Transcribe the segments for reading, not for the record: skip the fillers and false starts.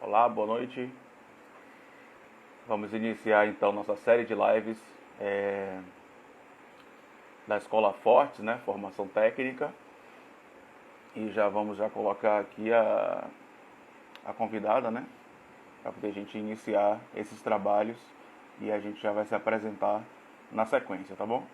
Olá, boa noite. Vamos iniciar então nossa série de lives da Escola Fortes, né? Formação técnica. E já vamos colocar aqui a convidada, né? Para poder a gente iniciar esses trabalhos e a gente já vai se apresentar na sequência, tá bom?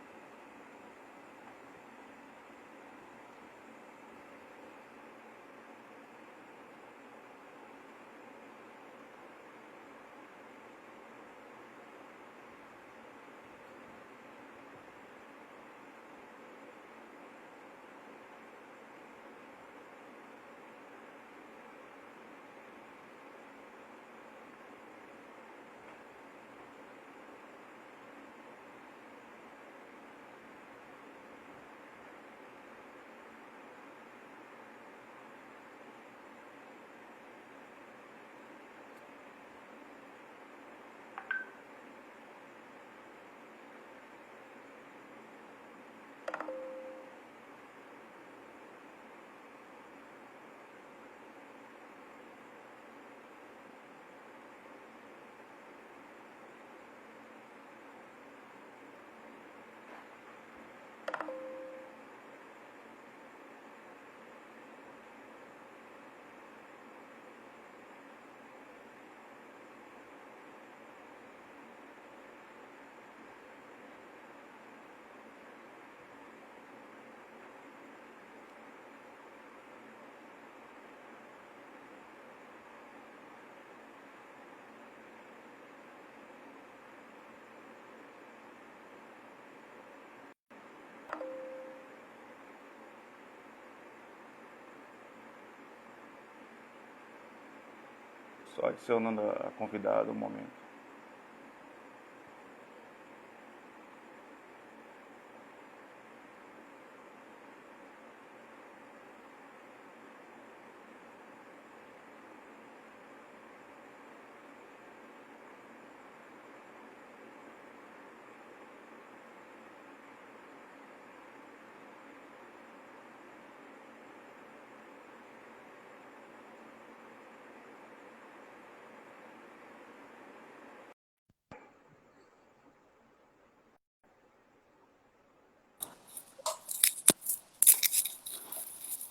Só adicionando a convidada um momento.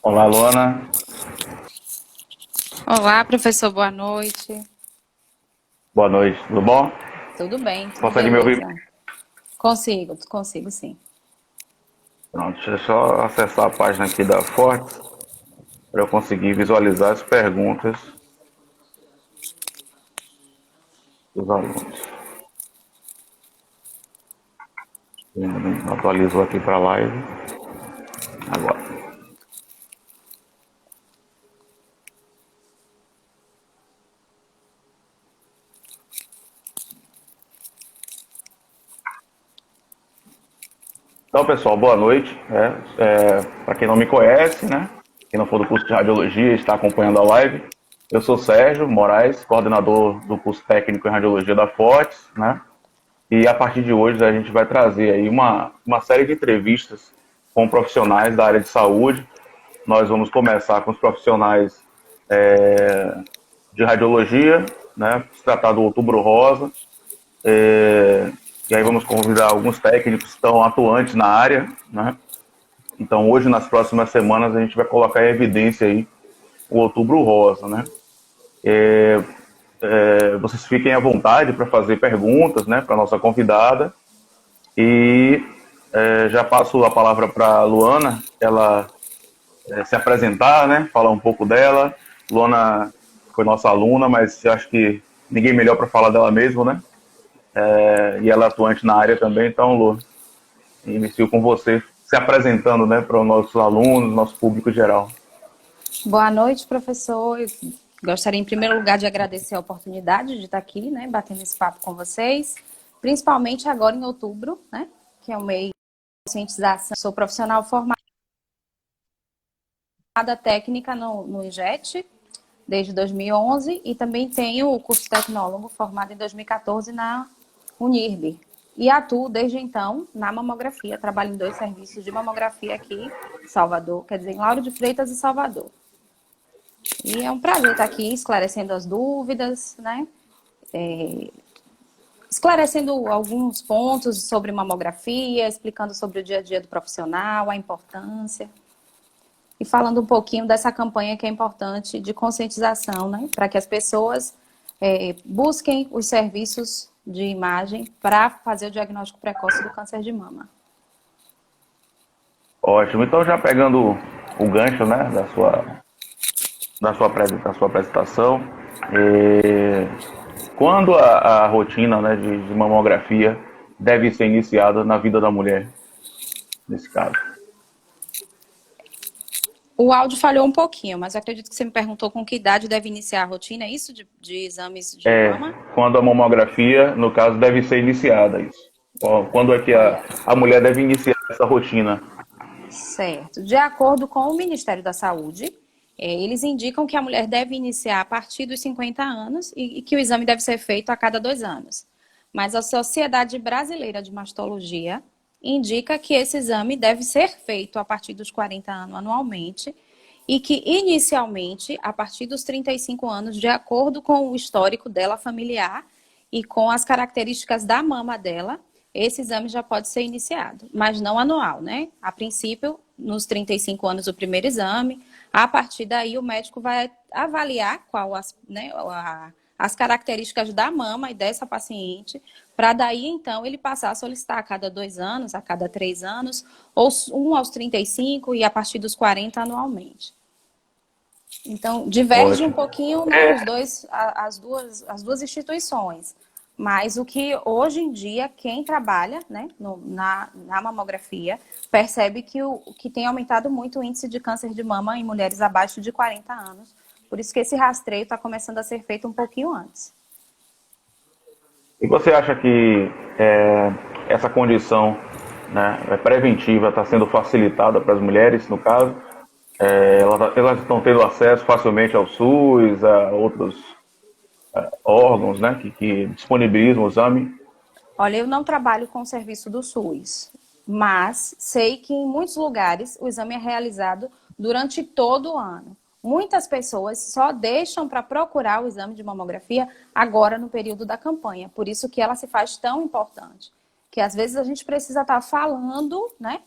Olá, Luana. Olá, professor, boa noite. Boa noite, tudo bom? Tudo bem, tudo Consegue me ouvir? beleza? Consigo sim. Pronto, deixa eu só acessar a página aqui da Fortes para eu conseguir visualizar as perguntas dos alunos. Atualizou aqui para a live. Agora. Então, pessoal, boa noite. Para quem não me conhece, né? Quem não for do curso de radiologia e está acompanhando a live, eu sou Sérgio Moraes, coordenador do curso técnico em radiologia da Fortes, né? E a partir de hoje a gente vai trazer aí uma série de entrevistas com profissionais da área de saúde. Nós vamos começar com os profissionais de radiologia, né? Se tratar do Outubro Rosa. E aí vamos convidar alguns técnicos que estão atuantes na área, né? Então hoje, nas próximas semanas, a gente vai colocar em evidência aí o Outubro Rosa, né? Vocês fiquem à vontade para fazer perguntas, né, para nossa convidada. E já passo a palavra para a Luana, ela se apresentar, né, falar um pouco dela. Luana foi nossa aluna, mas eu acho que ninguém melhor para falar dela mesmo, né? E ela é atuante na área também, então, Lu, inicio com você se apresentando, né, para os nossos alunos, nosso público geral. Boa noite, professor. Eu gostaria, em primeiro lugar, de agradecer a oportunidade de estar aqui, né, batendo esse papo com vocês, principalmente agora em outubro, né, que é o mês de conscientização. Sou profissional formada técnica no IJET, desde 2011, e também tenho o curso tecnólogo formado em 2014 na Unirb. E atuo desde então na mamografia. Trabalho em 2 serviços de mamografia aqui em Salvador, quer dizer, em Lauro de Freitas e Salvador. E é um prazer estar aqui esclarecendo as dúvidas, né? Esclarecendo alguns pontos sobre mamografia, explicando sobre o dia a dia do profissional, a importância. E falando um pouquinho dessa campanha que é importante de conscientização, né? Para que as pessoas busquem os serviços de imagem para fazer o diagnóstico precoce do câncer de mama. Ótimo. Então, já pegando o gancho, né, da sua apresentação, quando a rotina, né, de mamografia deve ser iniciada na vida da mulher, nesse caso? O áudio falhou um pouquinho, mas eu acredito que você me perguntou com que idade deve iniciar a rotina, é isso de exames de mama? Quando a mamografia, no caso, deve ser iniciada, isso. Quando é que Olha, a mulher deve iniciar essa rotina? certo. De acordo com o Ministério da Saúde, eles indicam que a mulher deve iniciar a partir dos 50 anos e que o exame deve ser feito a cada 2 anos. Mas a Sociedade Brasileira de Mastologia indica que esse exame deve ser feito a partir dos 40 anos anualmente e que, inicialmente, a partir dos 35 anos, de acordo com o histórico dela familiar e com as características da mama dela, esse exame já pode ser iniciado, mas não anual, né? A princípio, nos 35 anos, o primeiro exame. A partir daí, o médico vai avaliar qual as características da mama e dessa paciente, para daí, então, ele passar a solicitar a cada 2 anos, a cada 3 anos, ou um aos 35 e a partir dos 40 anualmente. Então, diverge um Ótimo. pouquinho, né, as duas instituições. Mas o que hoje em dia, quem trabalha, né, na mamografia, percebe que tem aumentado muito o índice de câncer de mama em mulheres abaixo de 40 anos. Por isso que esse rastreio está começando a ser feito um pouquinho antes. E você acha que essa condição, né, preventiva está sendo facilitada para as mulheres, no caso? Elas estão tendo acesso facilmente ao SUS, a outros órgãos, né, que disponibilizam o exame? Olha, eu não trabalho com o serviço do SUS, mas sei que em muitos lugares o exame é realizado durante todo o ano. Muitas pessoas só deixam para procurar o exame de mamografia agora no período da campanha. Por isso que ela se faz tão importante. Que às vezes a gente precisa estar falando, né,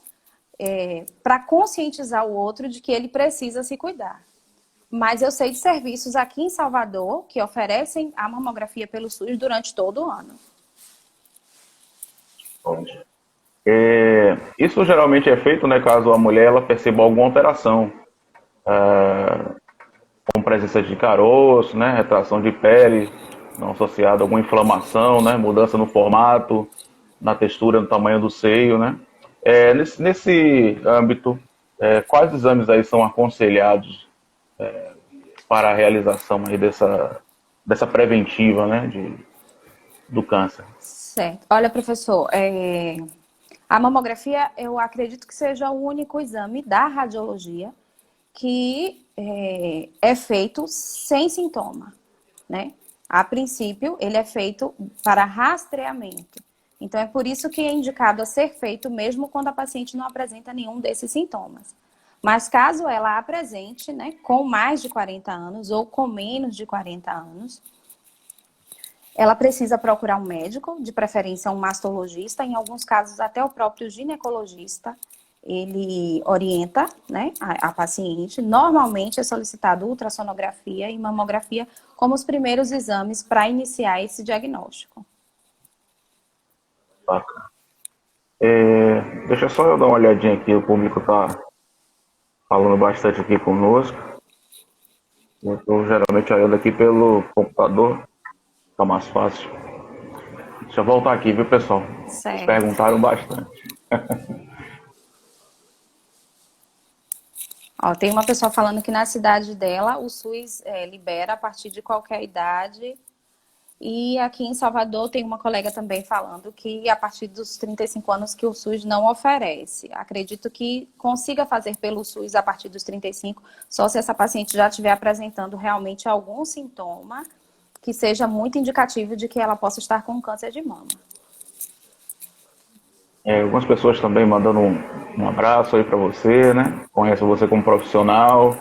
para conscientizar o outro de que ele precisa se cuidar. Mas eu sei de serviços aqui em Salvador que oferecem a mamografia pelo SUS durante todo o ano. Isso geralmente é feito, né, caso a mulher ela perceba alguma alteração, como presença de caroço, né, retração de pele, não associada a alguma inflamação, né, mudança no formato, na textura, no tamanho do seio, né. Nesse âmbito, quais exames aí são aconselhados para a realização aí dessa preventiva, né, do câncer? Certo. Olha, professor, a mamografia eu acredito que seja o único exame da radiologia que é feito sem sintoma, né? A princípio, ele é feito para rastreamento. Então, é por isso que é indicado a ser feito mesmo quando a paciente não apresenta nenhum desses sintomas. Mas caso ela apresente, né, com mais de 40 anos ou com menos de 40 anos, ela precisa procurar um médico, de preferência um mastologista, em alguns casos até o próprio ginecologista, ele orienta, né, a paciente. Normalmente é solicitado ultrassonografia e mamografia como os primeiros exames para iniciar esse diagnóstico. Bacana. Deixa só eu dar uma olhadinha aqui, o público está falando bastante aqui conosco. Eu estou geralmente olhando aqui pelo computador, fica mais fácil. Deixa eu voltar aqui, viu, pessoal? Vocês Certo. perguntaram bastante. Ó, tem uma pessoa falando que na cidade dela o SUS libera a partir de qualquer idade. E aqui em Salvador tem uma colega também falando que a partir dos 35 anos que o SUS não oferece. Acredito que consiga fazer pelo SUS a partir dos 35, só se essa paciente já estiver apresentando realmente algum sintoma que seja muito indicativo de que ela possa estar com câncer de mama. Algumas pessoas também mandando um abraço aí para você, né? Conhecem você como profissional.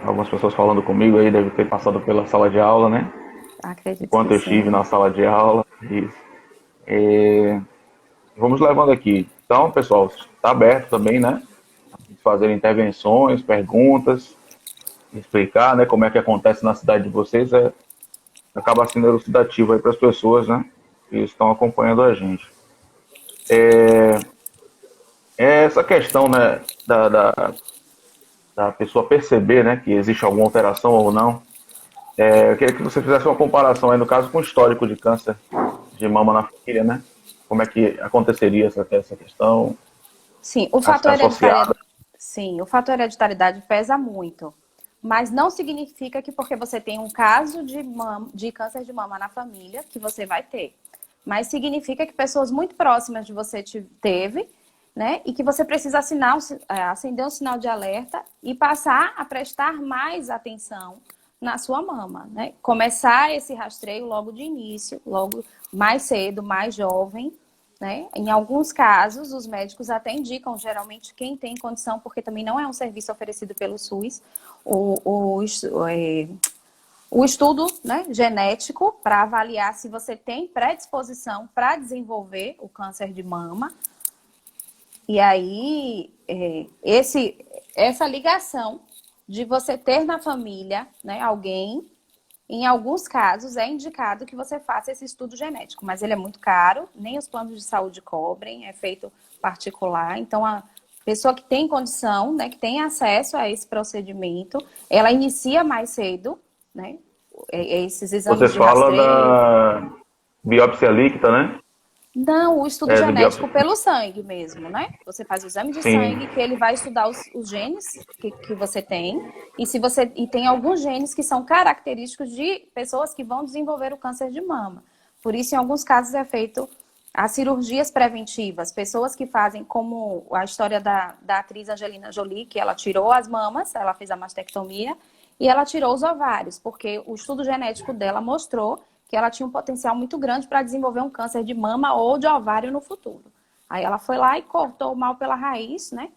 Algumas pessoas falando comigo aí devem ter passado pela sala de aula, né? Acredito Enquanto que eu estive sim. na sala de aula. Isso. É, vamos levando aqui. Então, pessoal, está aberto também, né? Fazer intervenções, perguntas, explicar, né, como é que acontece na cidade de vocês, acaba sendo elucidativo aí para as pessoas, né, que estão acompanhando a gente. É essa questão, né, da pessoa perceber, né, que existe alguma alteração ou não. Eu queria que você fizesse uma comparação aí, no caso, com o histórico de câncer de mama na família, né? Como é que aconteceria essa questão Sim, o fator associada? sim, o fator hereditariedade pesa muito. Mas não significa que porque você tem um caso de câncer de mama na família, que você vai ter. Mas significa que pessoas muito próximas de você teve, né? E que você precisa acender um sinal de alerta e passar a prestar mais atenção na sua mama, né? Começar esse rastreio logo de início, logo mais cedo, mais jovem, né? Em alguns casos, os médicos até indicam, geralmente, quem tem condição, porque também não é um serviço oferecido pelo SUS, o estudo, né, genético para avaliar se você tem predisposição para desenvolver o câncer de mama. E aí, essa ligação de você ter na família, né, alguém, em alguns casos é indicado que você faça esse estudo genético, mas ele é muito caro, nem os planos de saúde cobrem, é feito particular. Então, a pessoa que tem condição, né, que tem acesso a esse procedimento, ela inicia mais cedo, né, esses Você exames de fala rastreio. da biópsia líquida, né? Não, o estudo De genético biópsia. pelo sangue mesmo, né? Você faz o exame de Sim, sangue, que ele vai estudar os genes que você tem. E se você e tem alguns genes que são característicos de pessoas que vão desenvolver o câncer de mama. Por isso, em alguns casos, é feito as cirurgias preventivas. Pessoas que fazem, como a história da atriz Angelina Jolie, que ela tirou as mamas, ela fez a mastectomia, e ela tirou os ovários, porque o estudo genético dela mostrou que ela tinha um potencial muito grande para desenvolver um câncer de mama ou de ovário no futuro. Aí ela foi lá e cortou o mal pela raiz, né?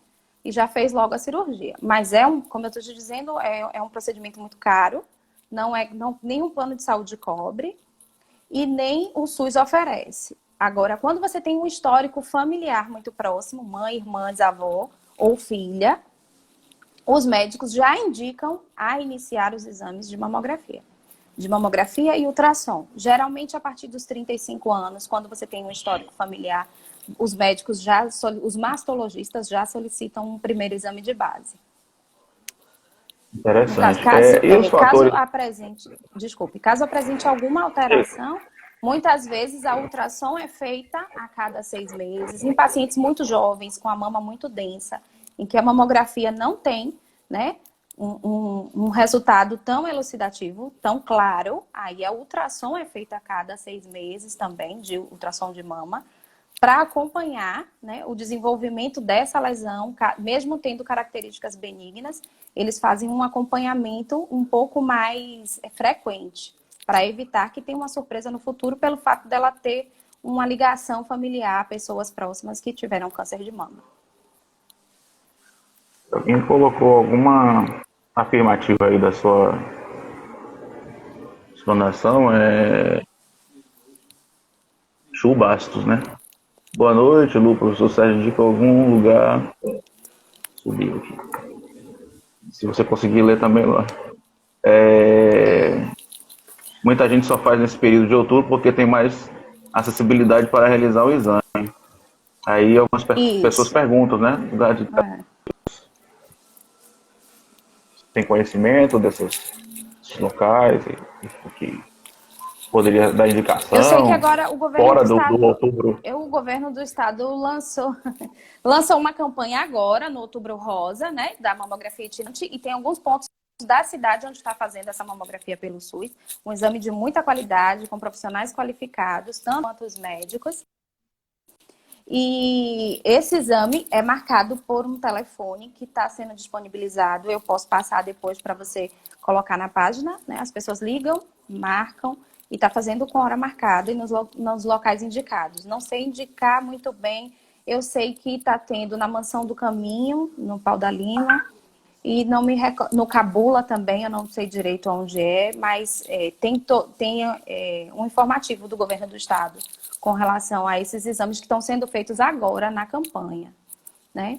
E já fez logo a cirurgia. Mas como eu estou te dizendo, é um procedimento muito caro, nenhum plano de saúde cobre e nem o SUS oferece. Agora, quando você tem um histórico familiar muito próximo, mãe, irmã, avó ou filha, os médicos já indicam a iniciar os exames de mamografia e ultrassom. Geralmente, a partir dos 35 anos, quando você tem um histórico familiar, os médicos os mastologistas já solicitam um primeiro exame de base. No caso, interessante. E os fatores? caso apresente alguma alteração, muitas vezes a ultrassom é feita a cada 6 meses, em pacientes muito jovens, com a mama muito densa, em que a mamografia não tem, né, um resultado tão elucidativo, tão claro, aí a ultrassom é feita a cada 6 meses também, de ultrassom de mama, para acompanhar, né, o desenvolvimento dessa lesão, mesmo tendo características benignas, eles fazem um acompanhamento um pouco mais frequente, para evitar que tenha uma surpresa no futuro pelo fato dela ter uma ligação familiar a pessoas próximas que tiveram câncer de mama. Alguém colocou alguma afirmativa aí da sua explanação? Chu Bastos, né? Boa noite, Lu. Professor Sérgio indica algum lugar. Subiu aqui. Se você conseguir ler também lá. Muita gente só faz nesse período de outubro porque tem mais acessibilidade para realizar o exame. Aí algumas pessoas Isso. perguntam, né? É. Tem conhecimento desses locais e que poderia dar Eu sei que indicação agora o governo do fora do estado, outubro. o governo do estado lançou uma campanha agora no Outubro Rosa, né, da mamografia itinerante, e tem alguns pontos da cidade onde está fazendo essa mamografia pelo SUS, um exame de muita qualidade, com profissionais qualificados, tanto quanto os médicos. E esse exame é marcado por um telefone que está sendo disponibilizado. Eu posso passar depois para você colocar na página, né? As pessoas ligam, marcam e está fazendo com hora marcada e nos locais indicados. Não sei indicar muito bem. Eu sei que está tendo na Mansão do Caminho, no Pau da Lima, e não me no Cabula também, eu não sei direito onde é, mas tem um informativo do governo do estado com relação a esses exames que estão sendo feitos agora na campanha, né?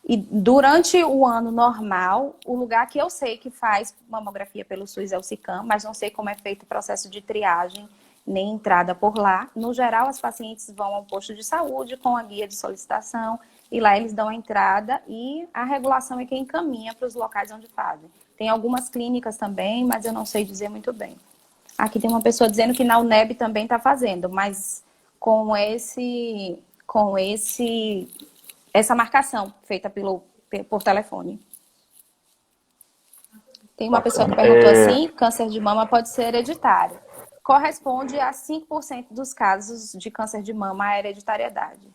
E durante o ano normal, o lugar que eu sei que faz mamografia pelo SUS é o SICAM, mas não sei como é feito o processo de triagem nem entrada por lá. No geral, as pacientes vão ao posto de saúde com a guia de solicitação e lá eles dão a entrada e a regulação é quem encaminha para os locais onde fazem. Tem algumas clínicas também, mas eu não sei dizer muito bem. Aqui tem uma pessoa dizendo que na UNEB também está fazendo, mas com essa marcação feita por telefone. Tem uma pessoa que perguntou assim, câncer de mama pode ser hereditário. Corresponde a 5% dos casos de câncer de mama à hereditariedade.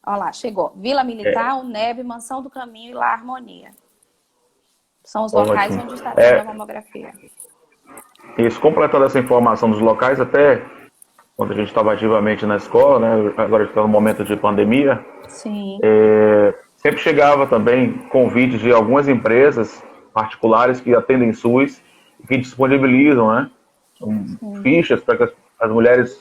Olha lá, chegou. Vila Militar, UNEB, Mansão do Caminho e La Harmonia. São os locais onde está tendo a mamografia. Isso, completando essa informação dos locais, até quando a gente estava ativamente na escola, né? Agora está no momento de pandemia. Sim. Sempre chegava também convites de algumas empresas particulares que atendem SUS e que disponibilizam, né, fichas para que as mulheres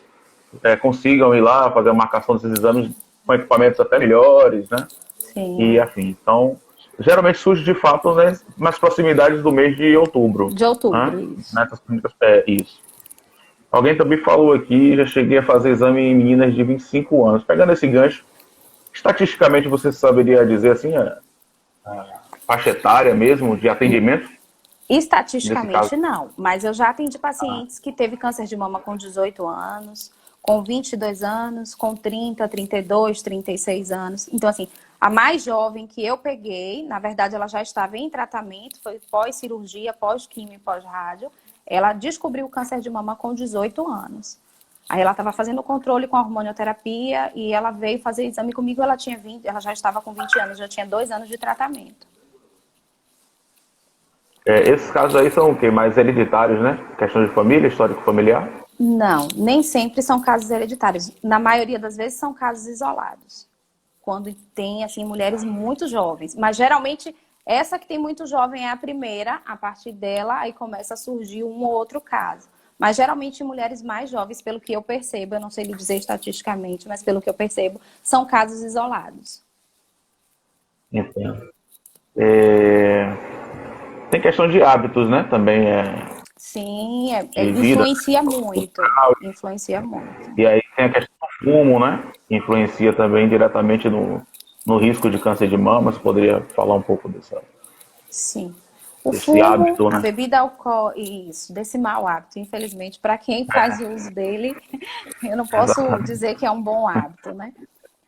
consigam ir lá fazer a marcação desses exames com equipamentos até melhores, né? Sim. E afim. Então, geralmente surge de fato, né, nas proximidades do mês de outubro. De outubro, né? isso. Nessas clínicas, isso. Alguém também falou aqui, já cheguei a fazer exame em meninas de 25 anos. Pegando esse gancho, estatisticamente você saberia dizer assim, a faixa etária mesmo de atendimento? Estatisticamente não, mas eu já atendi pacientes que teve câncer de mama com 18 anos, com 22 anos, com 30, 32, 36 anos. Então, assim, a mais jovem que eu peguei, na verdade ela já estava em tratamento, foi pós-cirurgia, pós-quimio, pós-rádio. Ela descobriu o câncer de mama com 18 anos. Aí ela estava fazendo controle com a hormonioterapia e ela veio fazer exame comigo, ela já estava com 20 anos, já tinha 2 anos de tratamento. Esses casos aí são o quê? Mais hereditários, né? Questão de família, histórico familiar? Não, nem sempre são casos hereditários. Na maioria das vezes são casos isolados. Quando tem, assim, mulheres muito jovens. Mas geralmente, essa que tem muito jovem é a primeira. A partir dela, aí começa a surgir um ou outro caso. Mas geralmente mulheres mais jovens, pelo que eu percebo, eu não sei lhe dizer estatisticamente, mas pelo que eu percebo, são casos isolados. Entendo. Tem questão de hábitos, né? Também Sim, de vida. influencia muito. Influencia muito. E aí tem a questão do fumo, né? Que influencia também diretamente no risco de câncer de mama. Você poderia falar um pouco Sim. O desse fumo, hábito, né? a bebida alcoólica, isso, desse mau hábito, infelizmente, para quem faz uso dele, eu não posso dizer que é um bom hábito, né?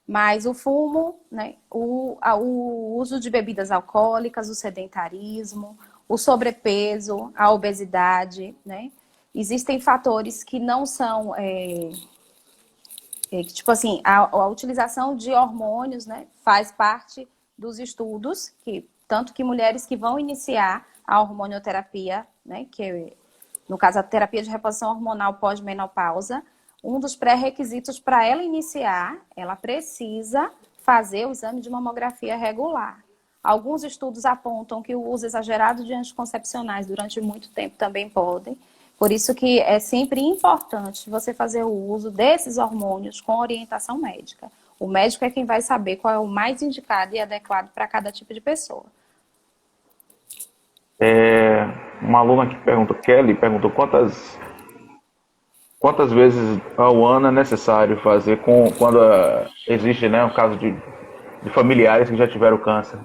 Mas o fumo, né, o uso de bebidas alcoólicas, o sedentarismo, o sobrepeso, a obesidade, né? Existem fatores que não são, tipo assim, a utilização de hormônios, né, faz parte dos estudos, tanto que mulheres que vão iniciar a hormonioterapia, né, que no caso a terapia de reposição hormonal pós-menopausa, um dos pré-requisitos para ela iniciar, ela precisa fazer o exame de mamografia regular. Alguns estudos apontam que o uso exagerado de anticoncepcionais durante muito tempo também podem. Por isso que é sempre importante você fazer o uso desses hormônios com orientação médica. O médico é quem vai saber qual é o mais indicado e adequado para cada tipo de pessoa. Uma aluna que perguntou, Kelly, perguntou quantas vezes ao ano é necessário fazer quando existe, né, um caso de familiares que já tiveram câncer.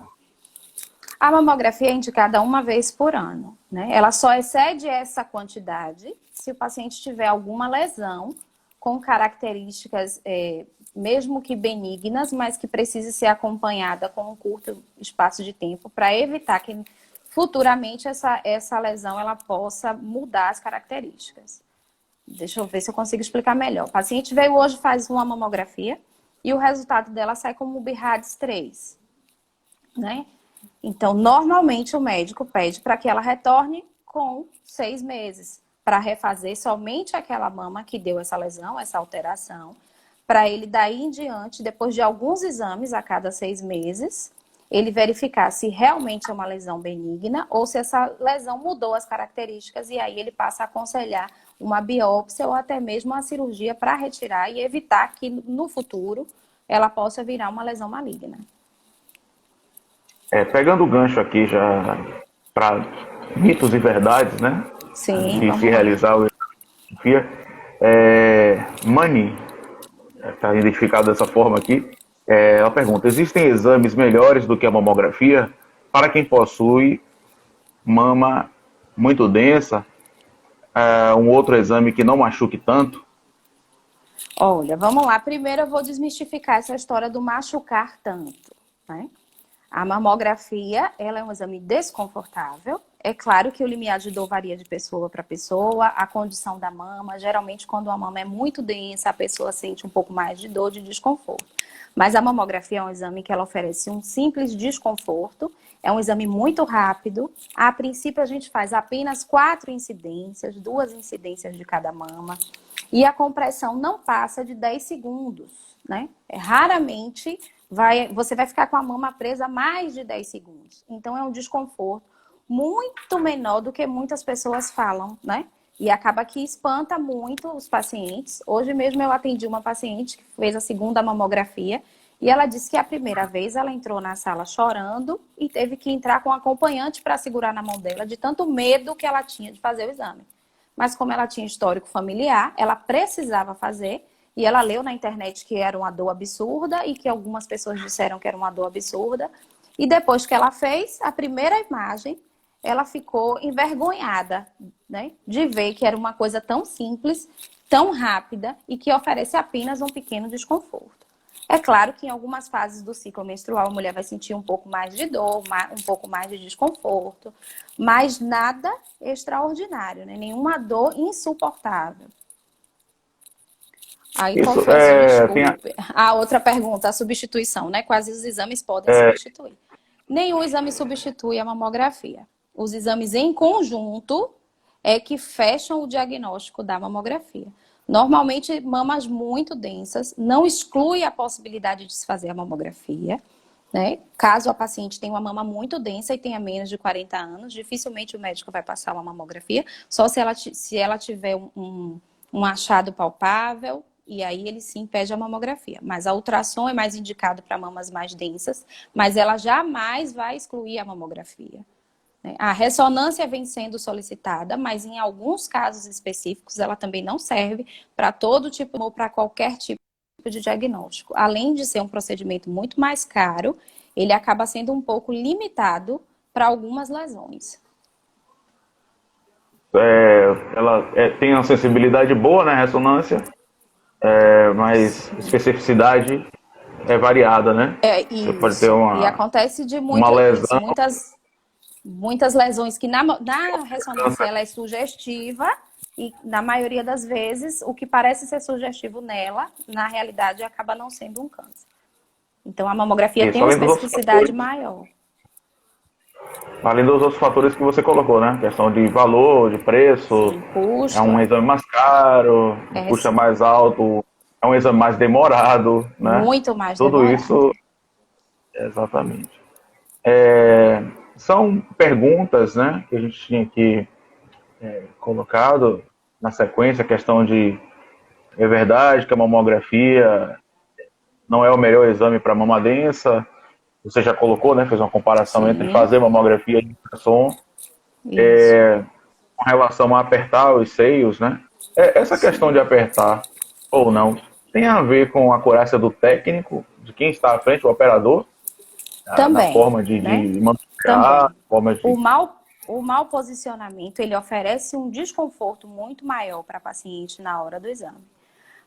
A mamografia é indicada uma vez por ano, né? Ela só excede essa quantidade se o paciente tiver alguma lesão com características, mesmo que benignas, mas que precise ser acompanhada com um curto espaço de tempo para evitar que futuramente essa lesão ela possa mudar as características. Deixa eu ver se eu consigo explicar melhor. O paciente veio hoje, faz uma mamografia e o resultado dela sai como BIRADS 3, né? Então, normalmente o médico pede para que ela retorne com 6 meses, para refazer somente aquela mama que deu essa lesão, essa alteração, para ele daí em diante, depois de alguns exames a cada 6 meses, ele verificar se realmente é uma lesão benigna ou se essa lesão mudou as características e aí ele passa a aconselhar uma biópsia ou até mesmo uma cirurgia para retirar e evitar que no futuro ela possa virar uma lesão maligna. Pegando o gancho aqui já para mitos e verdades, né? Sim, De vamos se lá. realizar o exame, Mani, está identificado dessa forma aqui. Ela pergunta: existem exames melhores do que a mamografia para quem possui mama muito densa? Um outro exame que não machuque tanto? Olha, vamos lá. Primeiro eu vou desmistificar essa história do machucar tanto, né? A mamografia, ela é um exame desconfortável. É claro que o limiar de dor varia de pessoa para pessoa, a condição da mama. Geralmente, quando a mama é muito densa, a pessoa sente um pouco mais de dor, de desconforto. Mas a mamografia é um exame que ela oferece um simples desconforto. É um exame muito rápido. A princípio, a gente faz apenas 4 incidências, 2 incidências de cada mama. E a compressão não passa de 10 segundos, né? Raramente você vai ficar com a mama presa mais de 10 segundos. Então, é um desconforto muito menor do que muitas pessoas falam, né? E acaba que espanta muito os pacientes. Hoje mesmo eu atendi uma paciente que fez a segunda mamografia e ela disse que a primeira vez ela entrou na sala chorando e teve que entrar com um acompanhante para segurar na mão dela, de tanto medo que ela tinha de fazer o exame. Mas como ela tinha histórico familiar, ela precisava fazer. E ela leu na internet que era uma dor absurda e que algumas pessoas disseram que era uma dor absurda. E depois que ela fez a primeira imagem, ela ficou envergonhada, né, de ver que era uma coisa tão simples, tão rápida e que oferece apenas um pequeno desconforto. É claro que em algumas fases do ciclo menstrual a mulher vai sentir um pouco mais de dor, um pouco mais de desconforto, mas nada extraordinário, né? Nenhuma dor insuportável. Aí, qual Isso foi a sua tem desculpa? A outra pergunta, a substituição, né? Quais os exames podem substituir? Nenhum exame substitui a mamografia. Os exames em conjunto é que fecham o diagnóstico da mamografia. Normalmente, mamas muito densas não exclui a possibilidade de se fazer a mamografia, né? Caso a paciente tenha uma mama muito densa e tenha menos de 40 anos, dificilmente o médico vai passar uma mamografia, só se ela tiver um achado palpável, e aí ele sim pede a mamografia. Mas a ultrassom é mais indicado para mamas mais densas, mas ela jamais vai excluir a mamografia. A ressonância vem sendo solicitada, mas em alguns casos específicos ela também não serve para todo tipo ou para qualquer tipo de diagnóstico. Além de ser um procedimento muito mais caro, ele acaba sendo um pouco limitado para algumas lesões. Ela tem uma sensibilidade boa na ressonância, mas especificidade é variada, né? Você pode ter Isso. E acontece de uma lesão. muitas lesões que na ressonância ela é sugestiva e na maioria das vezes o que parece ser sugestivo nela, na realidade acaba não sendo um câncer. Então a mamografia tem uma especificidade maior. Além dos outros fatores que você colocou, né? Questão de valor, de preço, sim, custo, é um exame mais caro, custo mais alto, é um exame mais demorado, né? Muito mais Tudo demorado. Isso, exatamente. São perguntas, né, que a gente tinha aqui colocado na sequência, a questão de é verdade que a mamografia não é o melhor exame para mama densa. Você já colocou, né? Fez uma comparação entre fazer mamografia e ultrassom. Com relação a apertar os seios, né? Essa questão de apertar ou não tem a ver com a acurácia do técnico, de quem está à frente, o operador, também, na forma de manusear, forma de... O mau posicionamento, ele oferece um desconforto muito maior para a paciente na hora do exame.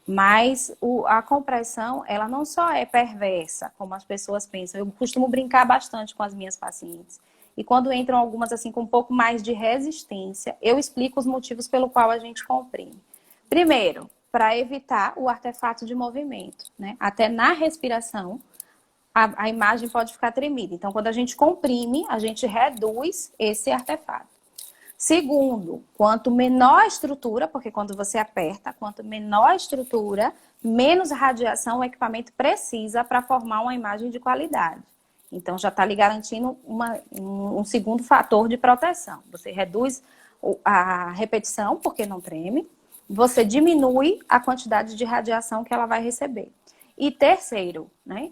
Mas a compressão, ela não só é perversa, como as pessoas pensam. Eu costumo brincar bastante com as minhas pacientes. E quando entram algumas assim com um pouco mais de resistência, eu explico os motivos pelo qual a gente comprime. Primeiro, para evitar o artefato de movimento, né? Até na respiração, a imagem pode ficar tremida. Então, quando a gente comprime, a gente reduz esse artefato. Segundo, quanto menor a estrutura, porque quando você aperta, quanto menor a estrutura, menos radiação o equipamento precisa para formar uma imagem de qualidade. Então, já está lhe garantindo um segundo fator de proteção. Você reduz a repetição, porque não treme. Você diminui a quantidade de radiação que ela vai receber. E terceiro, né?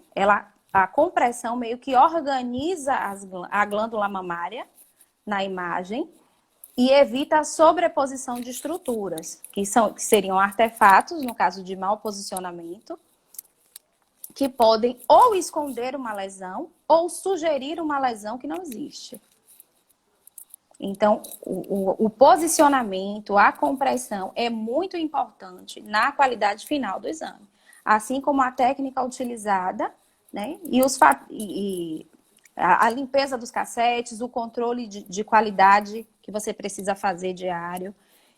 A compressão meio que organiza a glândula mamária na imagem e evita a sobreposição de estruturas, que seriam artefatos, no caso de mau posicionamento, que podem ou esconder uma lesão ou sugerir uma lesão que não existe. Então, o posicionamento, a compressão é muito importante na qualidade final do exame. Assim como a técnica utilizada, né? E a limpeza dos cassetes, o controle de qualidade que você precisa fazer diário.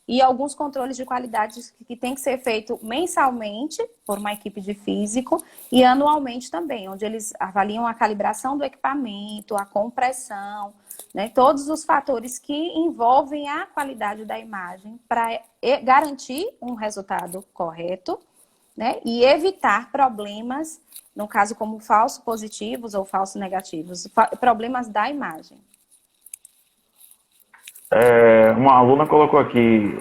E alguns controles de qualidade que tem que ser feito mensalmente por uma equipe de físico e anualmente também, onde eles avaliam a calibração do equipamento, a compressão, né, todos os fatores que envolvem a qualidade da imagem para garantir um resultado correto, né, e evitar problemas, no caso como falsos positivos ou falsos negativos, problemas da imagem. Uma aluna colocou aqui,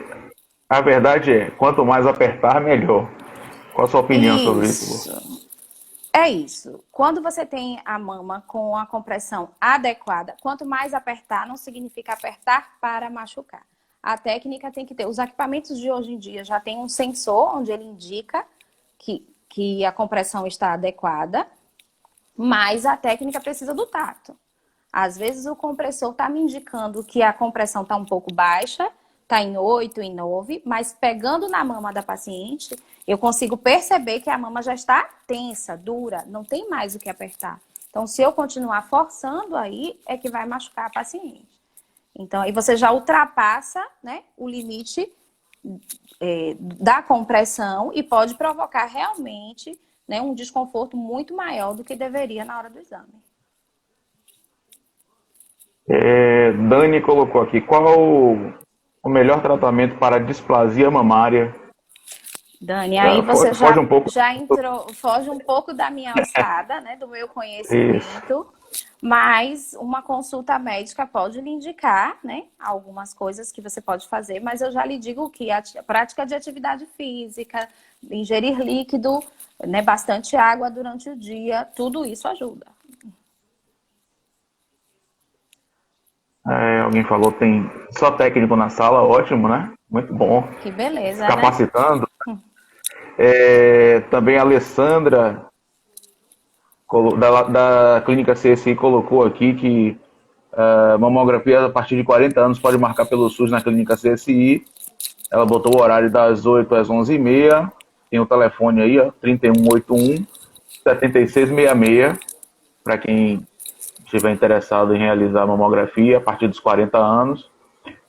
a verdade é, quanto mais apertar, melhor. Qual a sua opinião sobre isso? É isso. Quando você tem a mama com a compressão adequada, quanto mais apertar, não significa apertar para machucar. A técnica tem que ter. Os equipamentos de hoje em dia já tem um sensor onde ele indica que a compressão está adequada, mas a técnica precisa do tato. Às vezes o compressor está me indicando que a compressão está um pouco baixa, está em 8, em 9, mas pegando na mama da paciente, eu consigo perceber que a mama já está tensa, dura, não tem mais o que apertar. Então, se eu continuar forçando aí, é que vai machucar a paciente. Então, aí você já ultrapassa, né, o limite da compressão e pode provocar realmente, né, um desconforto muito maior do que deveria na hora do exame. Dani colocou aqui, qual o melhor tratamento para displasia mamária? Dani, aí você Foge um pouco. já entrou, foge um pouco da minha alçada, né, do meu conhecimento, Isso. mas uma consulta médica pode lhe indicar, né, algumas coisas que você pode fazer, mas eu já lhe digo que a prática de atividade física, ingerir líquido, né, bastante água durante o dia, tudo isso ajuda. Alguém falou, tem só técnico na sala, ótimo, né? Muito bom. Que beleza, Capacitando. né? Também a Alessandra, da clínica CSI, colocou aqui que mamografia a partir de 40 anos pode marcar pelo SUS na clínica CSI. Ela botou o horário das 8 às 11h30. Tem o telefone aí, ó, 3181-7666, para quem estiver interessado em realizar a mamografia a partir dos 40 anos.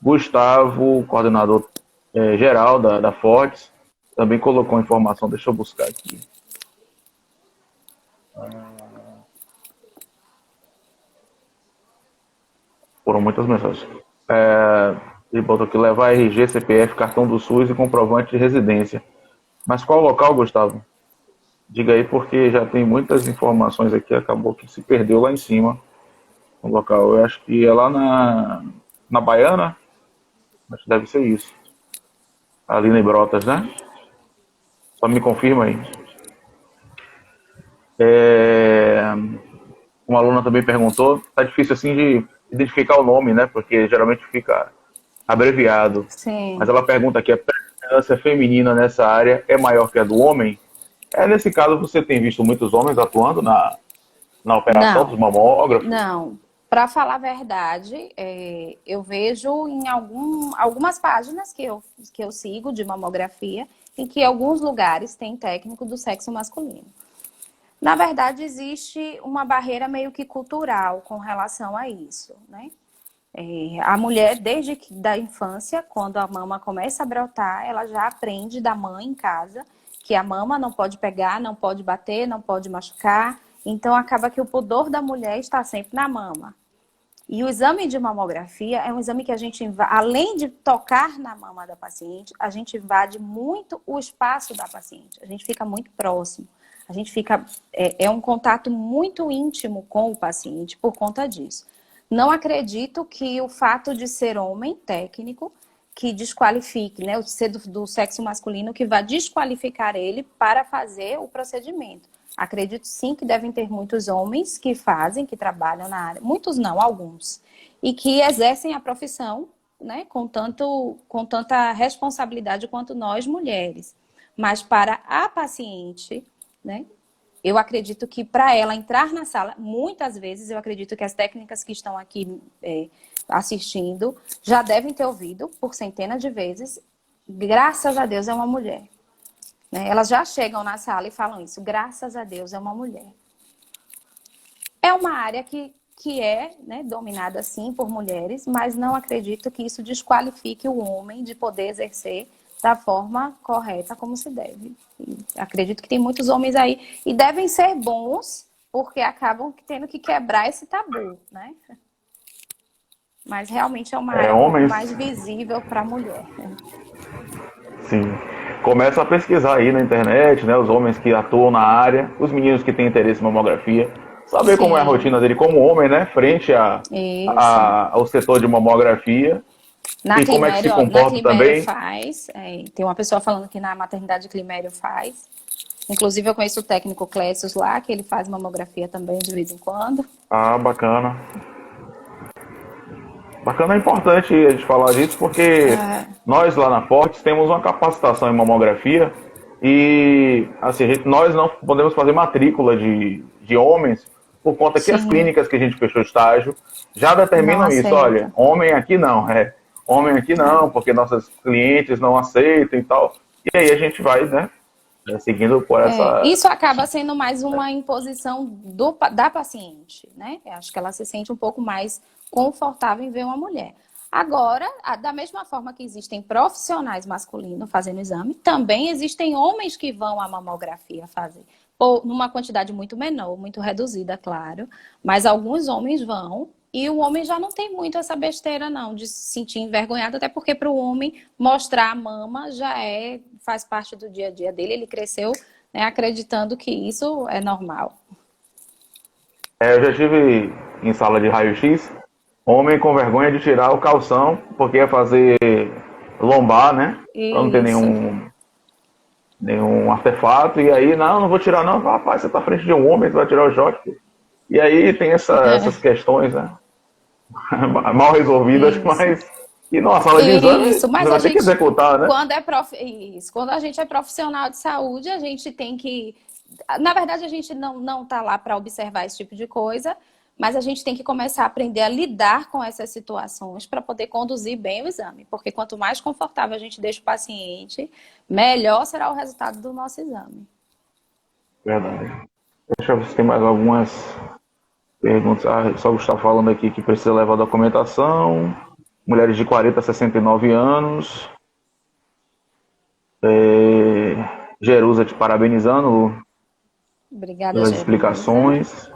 Gustavo, coordenador geral da Fortes, também colocou informação, deixa eu buscar aqui. Foram muitas mensagens. Ele botou aqui, levar RG, CPF, cartão do SUS e comprovante de residência. Mas qual local, Gustavo? Diga aí, porque já tem muitas informações aqui, acabou que se perdeu lá em cima. O local, eu acho que é lá na Baiana, acho que deve ser isso. Ali em Brotas, né? Só me confirma aí. Uma aluna também perguntou, tá difícil assim de identificar o nome, né? Porque geralmente fica abreviado. Sim. Mas ela pergunta aqui, a predominância feminina nessa área é maior que a do homem? Nesse caso, você tem visto muitos homens atuando na operação dos mamógrafos? Não. Para falar a verdade, eu vejo em algumas páginas que eu sigo de mamografia, em que alguns lugares tem técnico do sexo masculino. Na verdade, existe uma barreira meio que cultural com relação a isso, né? A mulher, desde da infância, quando a mama começa a brotar, ela já aprende da mãe em casa que a mama não pode pegar, não pode bater, não pode machucar. Então, acaba que o pudor da mulher está sempre na mama. E o exame de mamografia é um exame que a gente, além de tocar na mama da paciente, a gente invade muito o espaço da paciente. A gente fica muito próximo. A gente fica, é um contato muito íntimo com o paciente por conta disso. Não acredito que o fato de ser homem técnico que desqualifique, né, o ser do sexo masculino, que vai desqualificar ele para fazer o procedimento. Acredito sim que devem ter muitos homens que fazem, que trabalham na área, muitos não, alguns, e que exercem a profissão, né, com tanta responsabilidade quanto nós mulheres. Mas para a paciente, né, eu acredito que para ela entrar na sala, muitas vezes, eu acredito que as técnicas que estão aqui assistindo já devem ter ouvido por centenas de vezes, graças a Deus é uma mulher. Né? Elas já chegam na sala e falam isso, graças a Deus é uma mulher. É uma área que é, né, dominada sim por mulheres, mas não acredito que isso desqualifique o homem de poder exercer da forma correta como se deve. E acredito que tem muitos homens aí e devem ser bons porque acabam tendo que quebrar esse tabu, né? Mas realmente é uma área um pouco Homens, mais visível para a mulher. sim. Começa a pesquisar aí na internet, né? Os homens que atuam na área, os meninos que têm interesse em mamografia, saber Sim. como é a rotina dele como homem, né? Frente ao setor de mamografia. Na E como é que se Climério, na comporta Climério também. faz. Tem uma pessoa falando que na maternidade Climério faz. Inclusive eu conheço o técnico Clécio lá, que ele faz mamografia também de vez em quando. Ah, bacana. Bacana, é importante a gente falar disso porque nós lá na Fortes temos uma capacitação em mamografia e assim, nós não podemos fazer matrícula de homens por conta que as Sim, clínicas que a gente fechou estágio já não determinam isso. Olha, aceita. homem aqui não, homem aqui não, porque nossos clientes não aceitam e tal. E aí a gente vai, né, seguindo por essa. Isso acaba sendo mais uma imposição da paciente, né? Eu acho que ela se sente um pouco mais confortável em ver uma mulher. Agora, da mesma forma que existem profissionais masculinos fazendo exame, também existem homens que vão à mamografia fazer. Ou numa quantidade muito menor, muito reduzida, claro. Mas alguns homens vão e o homem já não tem muito essa besteira, não, de se sentir envergonhado, até porque para o homem mostrar a mama faz parte do dia a dia dele. Ele cresceu, né, acreditando que isso é normal. Eu já estive em sala de raio-x, homem com vergonha de tirar o calção, porque ia fazer lombar, né? Pra não ter Isso. nenhum artefato. E aí, não vou tirar não. Rapaz, você tá à frente de um homem, você vai tirar o short. E aí tem essas questões, né? Mal resolvidas, Isso. mas... E numa sala de exame, Isso, você mas vai ter que executar, né? Quando a gente é profissional de saúde, a gente tem que... Na verdade, a gente não tá lá para observar esse tipo de coisa, mas a gente tem que começar a aprender a lidar com essas situações para poder conduzir bem o exame. Porque quanto mais confortável a gente deixa o paciente, melhor será o resultado do nosso exame. Verdade. Deixa eu ver se tem mais algumas perguntas. Só o Gustavo falando aqui que precisa levar documentação. Mulheres de 40 a 69 anos. Jerusa te parabenizando Obrigada, pelas Jerusa. explicações.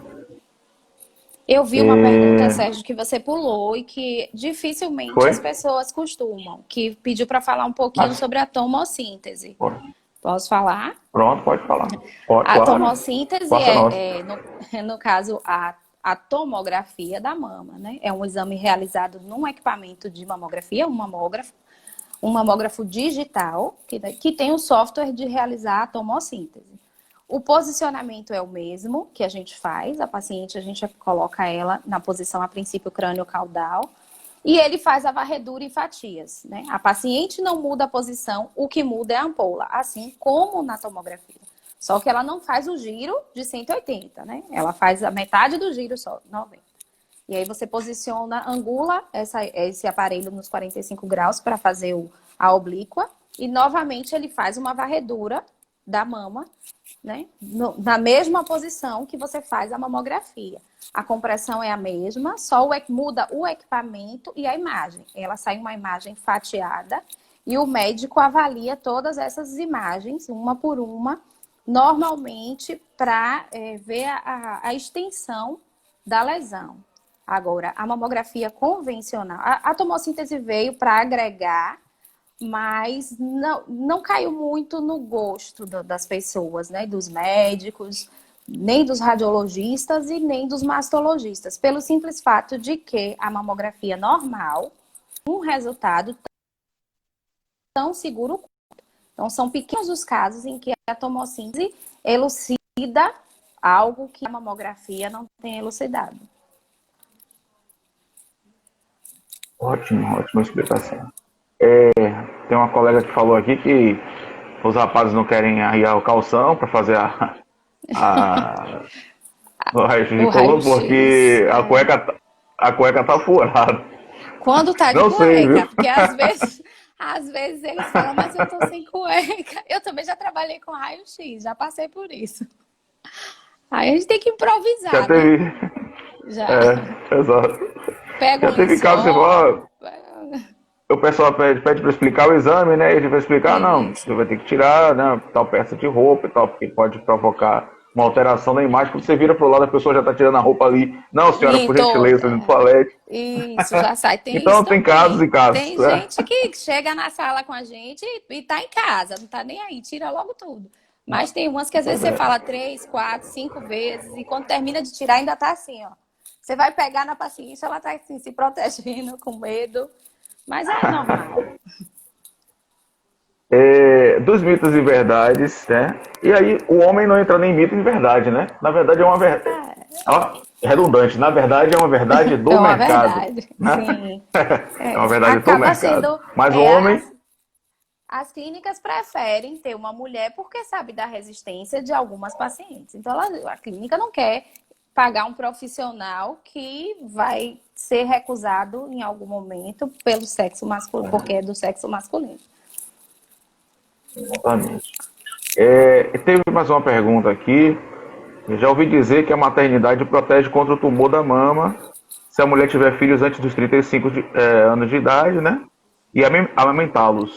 Eu vi uma pergunta, Sérgio, que você pulou e que dificilmente Foi? as pessoas costumam, que pediu para falar um pouquinho sobre a tomossíntese. Posso falar? Pronto, pode falar. Pode, A claro. tomossíntese no caso, a tomografia da mama, né? É um exame realizado num equipamento de mamografia, um mamógrafo digital, que tem o software de realizar a tomossíntese. O posicionamento é o mesmo que a gente faz, a paciente, a gente coloca ela na posição, a princípio, crânio-caudal, e ele faz a varredura em fatias, né? A paciente não muda a posição, o que muda é a ampola, assim como na tomografia. Só que ela não faz o giro de 180, né? Ela faz a metade do giro só, 90. E aí você posiciona, angula esse aparelho nos 45 graus para fazer a oblíqua. E novamente ele faz uma varredura da mama, né? Na mesma posição que você faz a mamografia. A compressão é a mesma, só muda o equipamento e a imagem. Ela sai uma imagem fatiada e o médico avalia todas essas imagens, uma por uma, normalmente para ver a extensão da lesão. Agora, a mamografia convencional, a tomossíntese veio para agregar mas não caiu muito no gosto das pessoas, né? Dos médicos, nem dos radiologistas e nem dos mastologistas, pelo simples fato de que a mamografia normal, um resultado tão seguro. Então, são pequenos os casos em que a tomossíntese elucida algo que a mamografia não tem elucidado. Ótimo, ótima explicação. Tem uma colega que falou aqui que os rapazes não querem arriar o calção para fazer a, o raio-x de O color raio-x. porque a cueca tá furada. Quando tá de Não sei, viu? cueca, porque às vezes eles falam, mas eu tô sem cueca. Eu também já trabalhei com raio-x, já passei por isso. Aí a gente tem que Já improvisar, né? teve. Já Exato. pega Já um teve caso que você lençol. fala, o pessoal pede para explicar o exame, né? Ele vai explicar, não, Isso, você vai ter que tirar, né, tal peça de roupa e tal, porque pode provocar uma alteração na imagem. Quando você vira pro lado, a pessoa já está tirando a roupa ali. Não, senhora, em por gentileza, no toda. toalete. Isso, já sai. Tem isso Então tem casos e também. casos. Tem gente que chega na sala com a gente e tá em casa, não tá nem aí, tira logo tudo. Mas tem umas que às vezes você fala 3, 4, 5 vezes e quando termina de tirar ainda tá assim, ó. Você vai pegar na paciência, ela tá assim, se protegendo, com medo. Mas é normal. Dos mitos e verdades, né? E aí o homem não entra nem mito nem verdade, né? Na verdade é uma verdade. Redundante, na verdade é uma verdade É do uma mercado, verdade. né? Sim. É uma verdade do Acaba mercado. sendo. Mas o É, homem, as clínicas preferem ter uma mulher porque sabe da resistência de algumas pacientes. Então, a clínica não quer pagar um profissional que vai ser recusado em algum momento pelo sexo masculino, porque é do sexo masculino. exatamente. Teve mais uma pergunta aqui. Eu já ouvi dizer que a maternidade protege contra o tumor da mama se a mulher tiver filhos antes dos 35 anos de idade, né? E amamentá-los.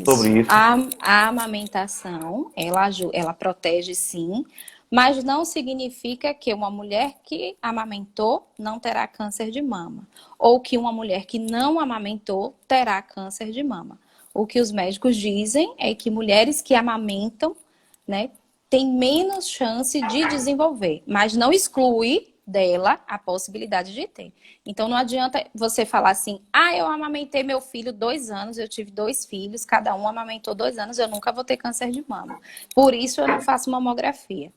Sobre Isso. isso. A amamentação, ela protege sim, mas não significa que uma mulher que amamentou não terá câncer de mama, ou que uma mulher que não amamentou terá câncer de mama. O que os médicos dizem é que mulheres que amamentam, né, têm menos chance de desenvolver, mas não exclui dela a possibilidade de ter. Então não adianta você falar assim, eu amamentei meu filho 2 anos, eu tive 2 filhos, cada um amamentou 2 anos, eu nunca vou ter câncer de mama. Por isso eu não faço mamografia.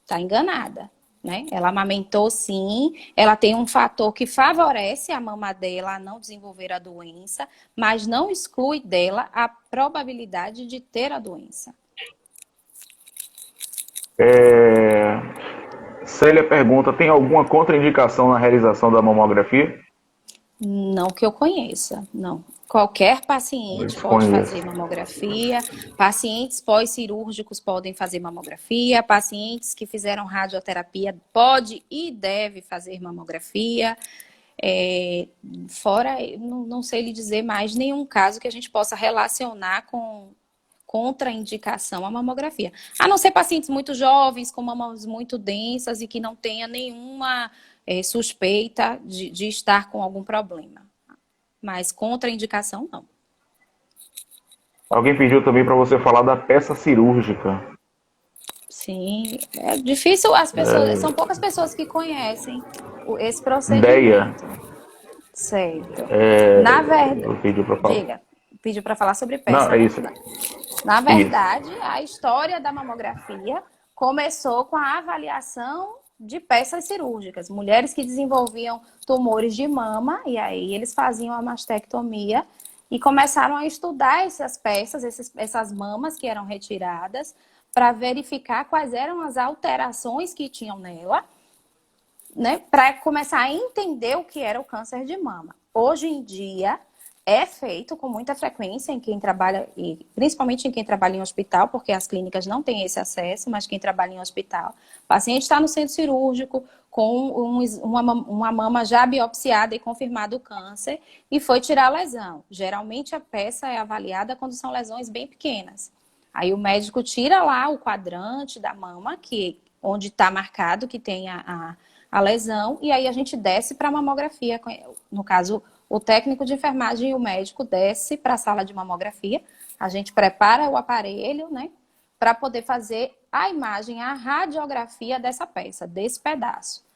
Tá enganada, né? Ela amamentou sim, ela tem um fator que favorece a mama dela a não desenvolver a doença, mas não exclui dela a probabilidade de ter a doença. Célia pergunta: tem alguma contraindicação na realização da mamografia? Não que eu conheça, não. Qualquer Eu paciente pode desconheço. fazer mamografia, pacientes pós-cirúrgicos podem fazer mamografia, pacientes que fizeram radioterapia pode e deve fazer mamografia. Fora, não sei lhe dizer mais nenhum caso que a gente possa relacionar com contraindicação à mamografia. A não ser pacientes muito jovens, com mamas muito densas e que não tenha nenhuma suspeita de estar com algum problema. Mas contraindicação, não. Alguém pediu também para você falar da peça cirúrgica. Sim, é difícil, são poucas pessoas que conhecem esse DEA. procedimento. Certo. Na verdade, Pediu para falar. diga, pediu para falar sobre Não, peça, é né? isso. Na Isso. verdade, a história da mamografia começou com a avaliação de peças cirúrgicas. Mulheres que desenvolviam tumores de mama, e aí eles faziam a mastectomia e começaram a estudar essas peças, essas mamas que eram retiradas, para verificar quais eram as alterações que tinham nela, né, para começar a entender o que era o câncer de mama. Hoje em dia, é feito com muita frequência em quem trabalha, e principalmente em quem trabalha em hospital, porque as clínicas não têm esse acesso, mas quem trabalha em hospital. O paciente está no centro cirúrgico com uma mama já biopsiada e confirmado o câncer e foi tirar a lesão. Geralmente a peça é avaliada quando são lesões bem pequenas. Aí o médico tira lá o quadrante da mama, onde está marcado que tem a lesão, e aí a gente desce para a mamografia, no caso, o técnico de enfermagem e o médico desce para a sala de mamografia, a gente prepara o aparelho, né, para poder fazer a imagem, a radiografia dessa peça, desse pedaço.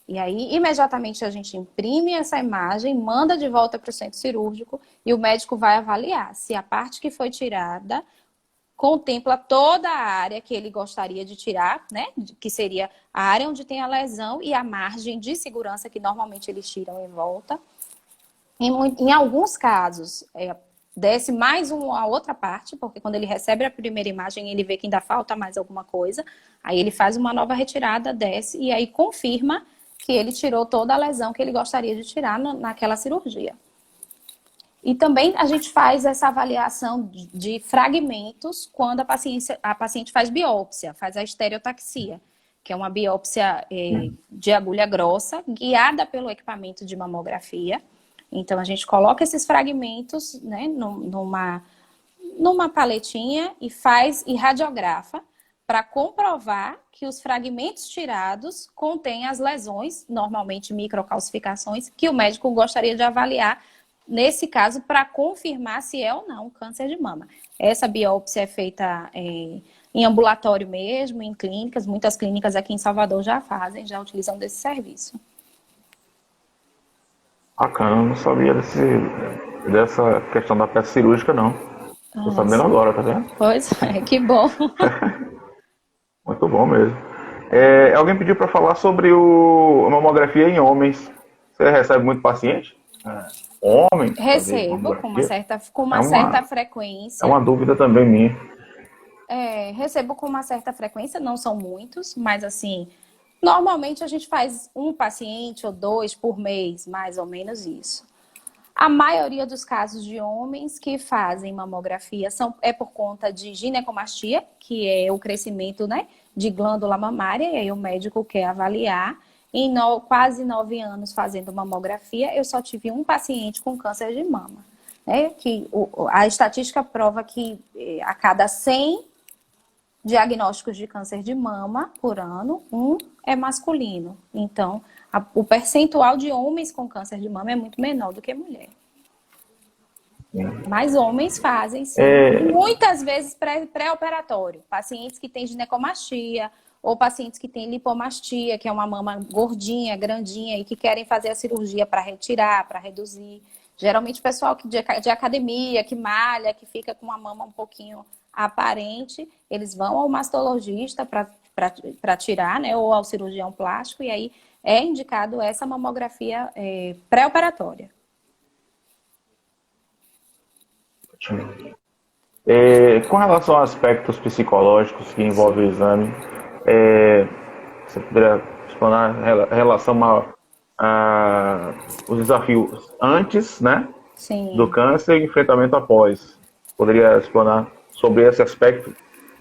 E aí, imediatamente, a gente imprime essa imagem, manda de volta para o centro cirúrgico e o médico vai avaliar se a parte que foi tirada contempla toda a área que ele gostaria de tirar, né? Que seria a área onde tem a lesão e a margem de segurança que normalmente eles tiram em volta. Em alguns casos, desce mais uma outra parte, porque quando ele recebe a primeira imagem, ele vê que ainda falta mais alguma coisa, aí ele faz uma nova retirada, desce e aí confirma que ele tirou toda a lesão que ele gostaria de tirar naquela cirurgia. E também a gente faz essa avaliação de fragmentos quando a paciente faz biópsia, faz a estereotaxia, que é uma biópsia de agulha grossa, guiada pelo equipamento de mamografia. Então, a gente coloca esses fragmentos, né, numa paletinha e radiografa para comprovar que os fragmentos tirados contêm as lesões, normalmente microcalcificações, que o médico gostaria de avaliar, nesse caso, para confirmar se é ou não câncer de mama. Essa biópsia é feita em ambulatório mesmo, em clínicas. Muitas clínicas aqui em Salvador já já utilizam desse serviço. Bacana, eu não sabia dessa questão da peça cirúrgica, não. Tô sabendo agora, tá vendo? Pois é, que bom. Muito bom mesmo. Alguém pediu para falar sobre a mamografia em homens. Você recebe muito paciente? Homem? Recebo com uma certa frequência. É uma dúvida também minha. Recebo com uma certa frequência, não são muitos, mas assim, normalmente a gente faz um paciente ou 2 por mês, mais ou menos isso. A maioria dos casos de homens que fazem mamografia é por conta de ginecomastia, que é o crescimento, né, de glândula mamária, e aí o médico quer avaliar. Em quase 9 anos fazendo mamografia, eu só tive um paciente com câncer de mama. Né, a estatística prova que a cada 100 diagnósticos de câncer de mama por ano, um é masculino. Então, o percentual de homens com câncer de mama é muito menor do que mulher. Mas homens fazem, sim. Muitas vezes pré-operatório. Pacientes que têm ginecomastia ou pacientes que têm lipomastia, que é uma mama gordinha, grandinha e que querem fazer a cirurgia para retirar, para reduzir. Geralmente pessoal de academia, que malha, que fica com uma mama um pouquinho aparente, eles vão ao mastologista para tirar, né, ou ao cirurgião plástico, e aí é indicado essa mamografia pré-operatória. Com relação a aspectos psicológicos que envolvem o exame, você poderia explanar em relação os desafios antes, né, Sim. do câncer e enfrentamento após. Poderia explanar sobre esse aspecto?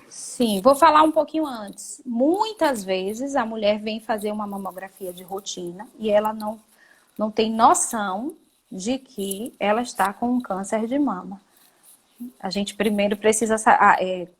Sim, vou falar um pouquinho antes. Muitas vezes a mulher vem fazer uma mamografia de rotina e ela não tem noção de que ela está com um câncer de mama. A gente primeiro precisa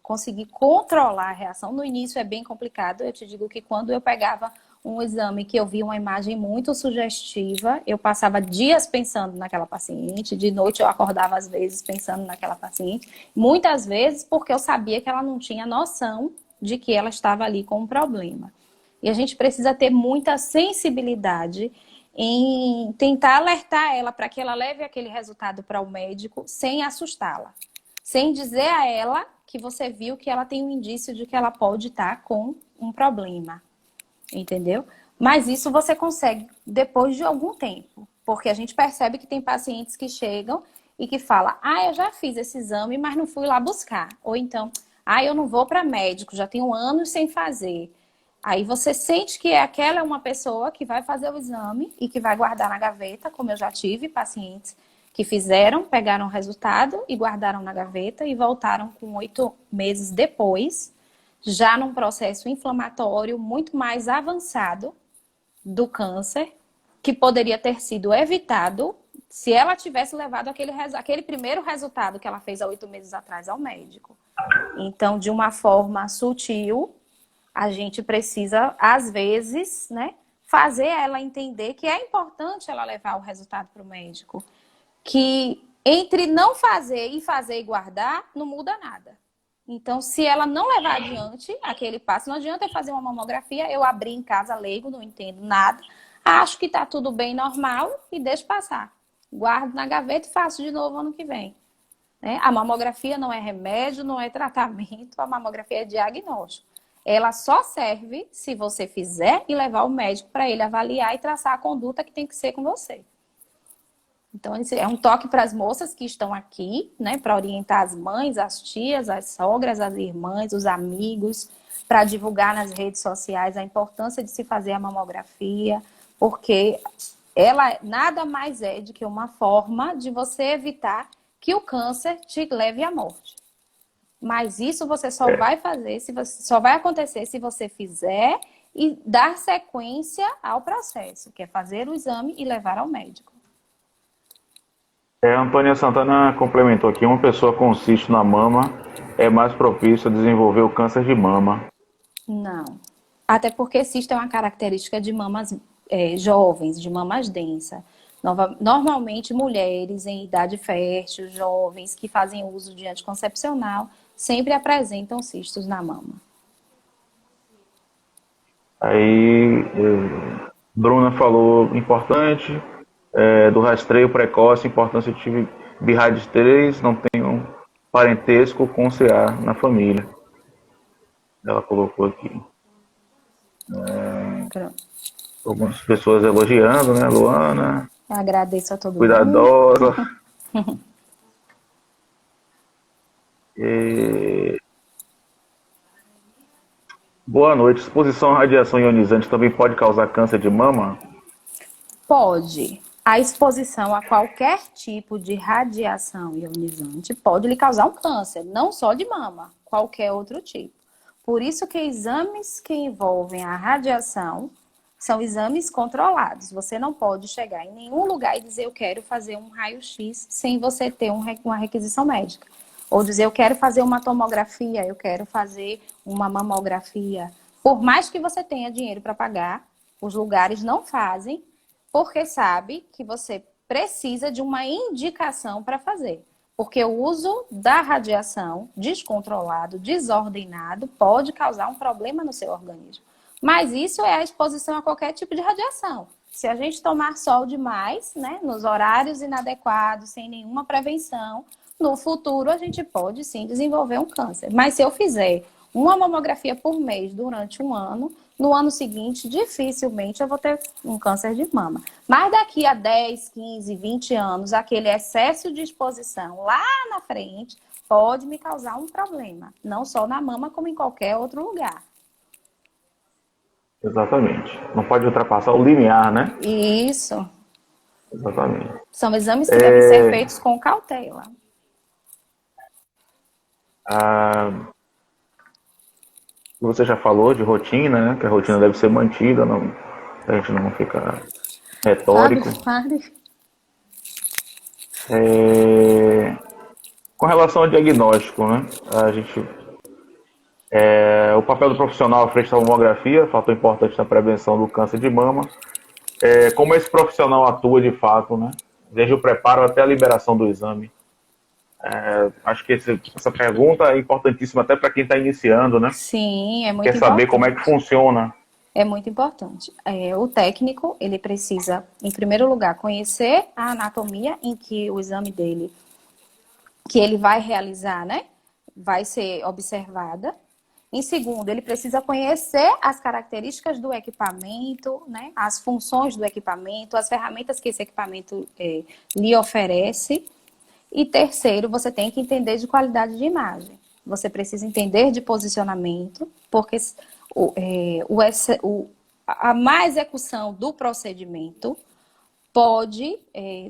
conseguir controlar a reação. No início é bem complicado. Eu te digo que quando eu pegava um exame que eu vi uma imagem muito sugestiva, eu passava dias pensando naquela paciente, de noite eu acordava às vezes pensando naquela paciente, muitas vezes porque eu sabia que ela não tinha noção de que ela estava ali com um problema. E a gente precisa ter muita sensibilidade em tentar alertar ela para que ela leve aquele resultado para o médico sem assustá-la. Sem dizer a ela que você viu que ela tem um indício de que ela pode estar com um problema. Entendeu? Mas isso você consegue depois de algum tempo. Porque a gente percebe que tem pacientes que chegam e que falam: eu já fiz esse exame, mas não fui lá buscar. Ou então, eu não vou para médico, já tenho anos sem fazer. Aí você sente que aquela é uma pessoa que vai fazer o exame e que vai guardar na gaveta, como eu já tive pacientes que fizeram, pegaram o resultado e guardaram na gaveta e voltaram com 8 meses depois, já num processo inflamatório muito mais avançado do câncer, que poderia ter sido evitado se ela tivesse levado aquele primeiro resultado que ela fez há 8 meses atrás ao médico. Então, de uma forma sutil, a gente precisa, às vezes, né, fazer ela entender que é importante ela levar o resultado para o médico. que entre não fazer e fazer e guardar, não muda nada. Então, se ela não levar adiante aquele passo, não adianta eu fazer uma mamografia, eu abrir em casa leigo, não entendo nada, acho que tá tudo bem, normal, e deixo passar. Guardo na gaveta e faço de novo ano que vem. Né? A mamografia não é remédio, não é tratamento, a mamografia é diagnóstico. Ela só serve se você fizer e levar o médico para ele avaliar e traçar a conduta que tem que ser com você. Então, esse é um toque para as moças que estão aqui, né, para orientar as mães, as tias, as sogras, as irmãs, os amigos, para divulgar nas redes sociais a importância de se fazer a mamografia, porque ela nada mais é do que uma forma de você evitar que o câncer te leve à morte. Mas isso você só vai fazer, só vai acontecer se você fizer e dar sequência ao processo, que é fazer o exame e levar ao médico. A Antônia Santana complementou aqui, uma pessoa com cisto na mama é mais propícia a desenvolver o câncer de mama. Não. Até porque cisto é uma característica de mamas jovens, de mamas densas. Normalmente, mulheres em idade fértil, jovens que fazem uso de anticoncepcional, sempre apresentam cistos na mama. Aí, Bruna falou, importante, do rastreio precoce, importância de BIRAD 3, não tem um parentesco com CA na família. Ela colocou aqui. Algumas pessoas elogiando, né, Luana? Eu agradeço a todo mundo. Cuidadosa. Boa noite. Exposição à radiação ionizante também pode causar câncer de mama? Pode. A exposição a qualquer tipo de radiação ionizante pode lhe causar um câncer, não só de mama, qualquer outro tipo. Por isso que exames que envolvem a radiação são exames controlados. Você não pode chegar em nenhum lugar e dizer eu quero fazer um raio-x sem você ter uma requisição médica. Ou dizer eu quero fazer uma tomografia, eu quero fazer uma mamografia. Por mais que você tenha dinheiro para pagar, os lugares não fazem, porque sabe que você precisa de uma indicação para fazer. Porque o uso da radiação descontrolado, desordenado, pode causar um problema no seu organismo. Mas isso é a exposição a qualquer tipo de radiação. Se a gente tomar sol demais, né, nos horários inadequados, sem nenhuma prevenção, no futuro a gente pode sim desenvolver um câncer. Mas se eu fizer uma mamografia por mês durante um ano, no ano seguinte, dificilmente eu vou ter um câncer de mama. Mas daqui a 10, 15, 20 anos, aquele excesso de exposição lá na frente pode me causar um problema. Não só na mama, como em qualquer outro lugar. Exatamente. Não pode ultrapassar o limiar, né? Isso. Exatamente. São exames que devem ser feitos com cautela. Você já falou de rotina, né? Que a rotina deve ser mantida, não, a gente não ficar retórico. Com relação ao diagnóstico, né? A gente, o papel do profissional à frente da mamografia, fator importante na prevenção do câncer de mama. Como esse profissional atua de fato, né? Desde o preparo até a liberação do exame. Acho que essa pergunta é importantíssima até para quem está iniciando, né? Sim, é muito Quer saber como é que funciona. É muito importante. O técnico, ele precisa, em primeiro lugar, conhecer a anatomia em que o exame dele, que ele vai realizar, né? Vai ser observada. Em segundo, ele precisa conhecer as características do equipamento, né? As funções do equipamento, as ferramentas que esse equipamento lhe oferece. E terceiro, você tem que entender de qualidade de imagem. Você precisa entender de posicionamento, porque a má execução do procedimento pode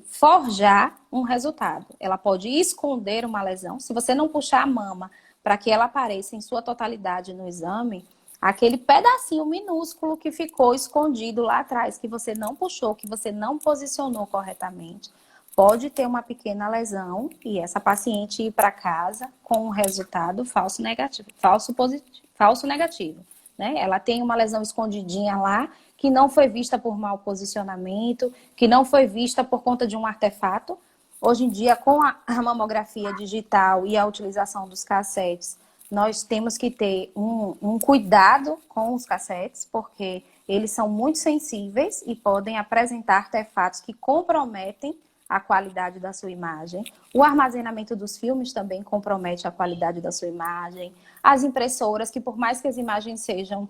forjar um resultado. Ela pode esconder uma lesão. Se você não puxar a mama para que ela apareça em sua totalidade no exame, aquele pedacinho minúsculo que ficou escondido lá atrás, que você não puxou, que você não posicionou corretamente, pode ter uma pequena lesão e essa paciente ir para casa com um resultado falso negativo, falso negativo, né? Ela tem uma lesão escondidinha lá que não foi vista por mau posicionamento, que não foi vista por conta de um artefato Hoje em dia, com a mamografia digital e a utilização dos cassetes, nós temos que ter um cuidado com os cassetes, porque eles são muito sensíveis e podem apresentar artefatos que comprometem a qualidade da sua imagem. O armazenamento dos filmes também compromete a qualidade da sua imagem. As impressoras, que por mais que as imagens sejam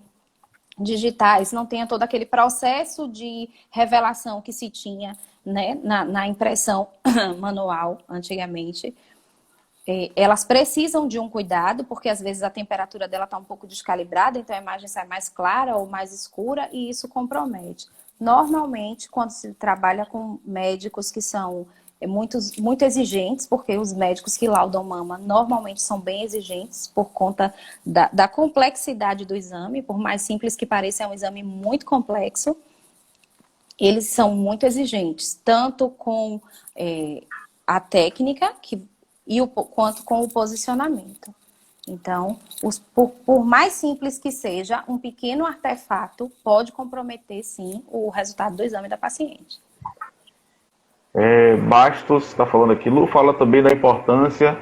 digitais, não tenha todo aquele processo de revelação que se tinha, né, na impressão manual antigamente. Elas precisam de um cuidado, porque às vezes a temperatura dela está um pouco descalibrada, então a imagem sai mais clara ou mais escura e isso compromete. Normalmente, quando se trabalha com médicos que são muito exigentes, porque os médicos que laudam mama normalmente são bem exigentes por conta da complexidade do exame, por mais simples que pareça, é um exame muito complexo. Eles são muito exigentes, tanto com a técnica quanto com o posicionamento. Então, por mais simples que seja, um pequeno artefato pode comprometer, sim, o resultado do exame da paciente. Bastos está falando aqui. Lu fala também da importância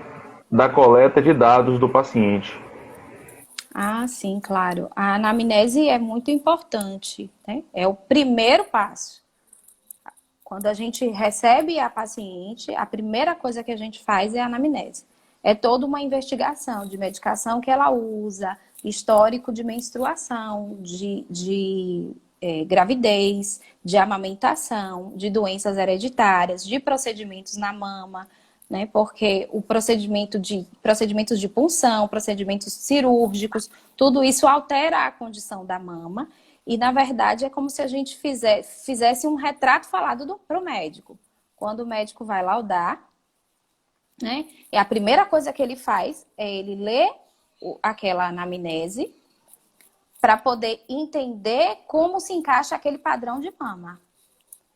da coleta de dados do paciente. Ah, sim, claro. A anamnese é muito importante, né? É o primeiro passo. Quando a gente recebe a paciente, a primeira coisa que a gente faz é a anamnese. É toda uma investigação de medicação que ela usa, histórico de menstruação, de gravidez, de amamentação, de doenças hereditárias, de procedimentos na mama, né? Porque o procedimentos de punção, procedimentos cirúrgicos, tudo isso altera a condição da mama. E, na verdade, é como se a gente fizesse um retrato falado para o médico. Quando o médico vai laudar, né? E a primeira coisa que ele faz é ele ler aquela anamnese para poder entender como se encaixa aquele padrão de mama.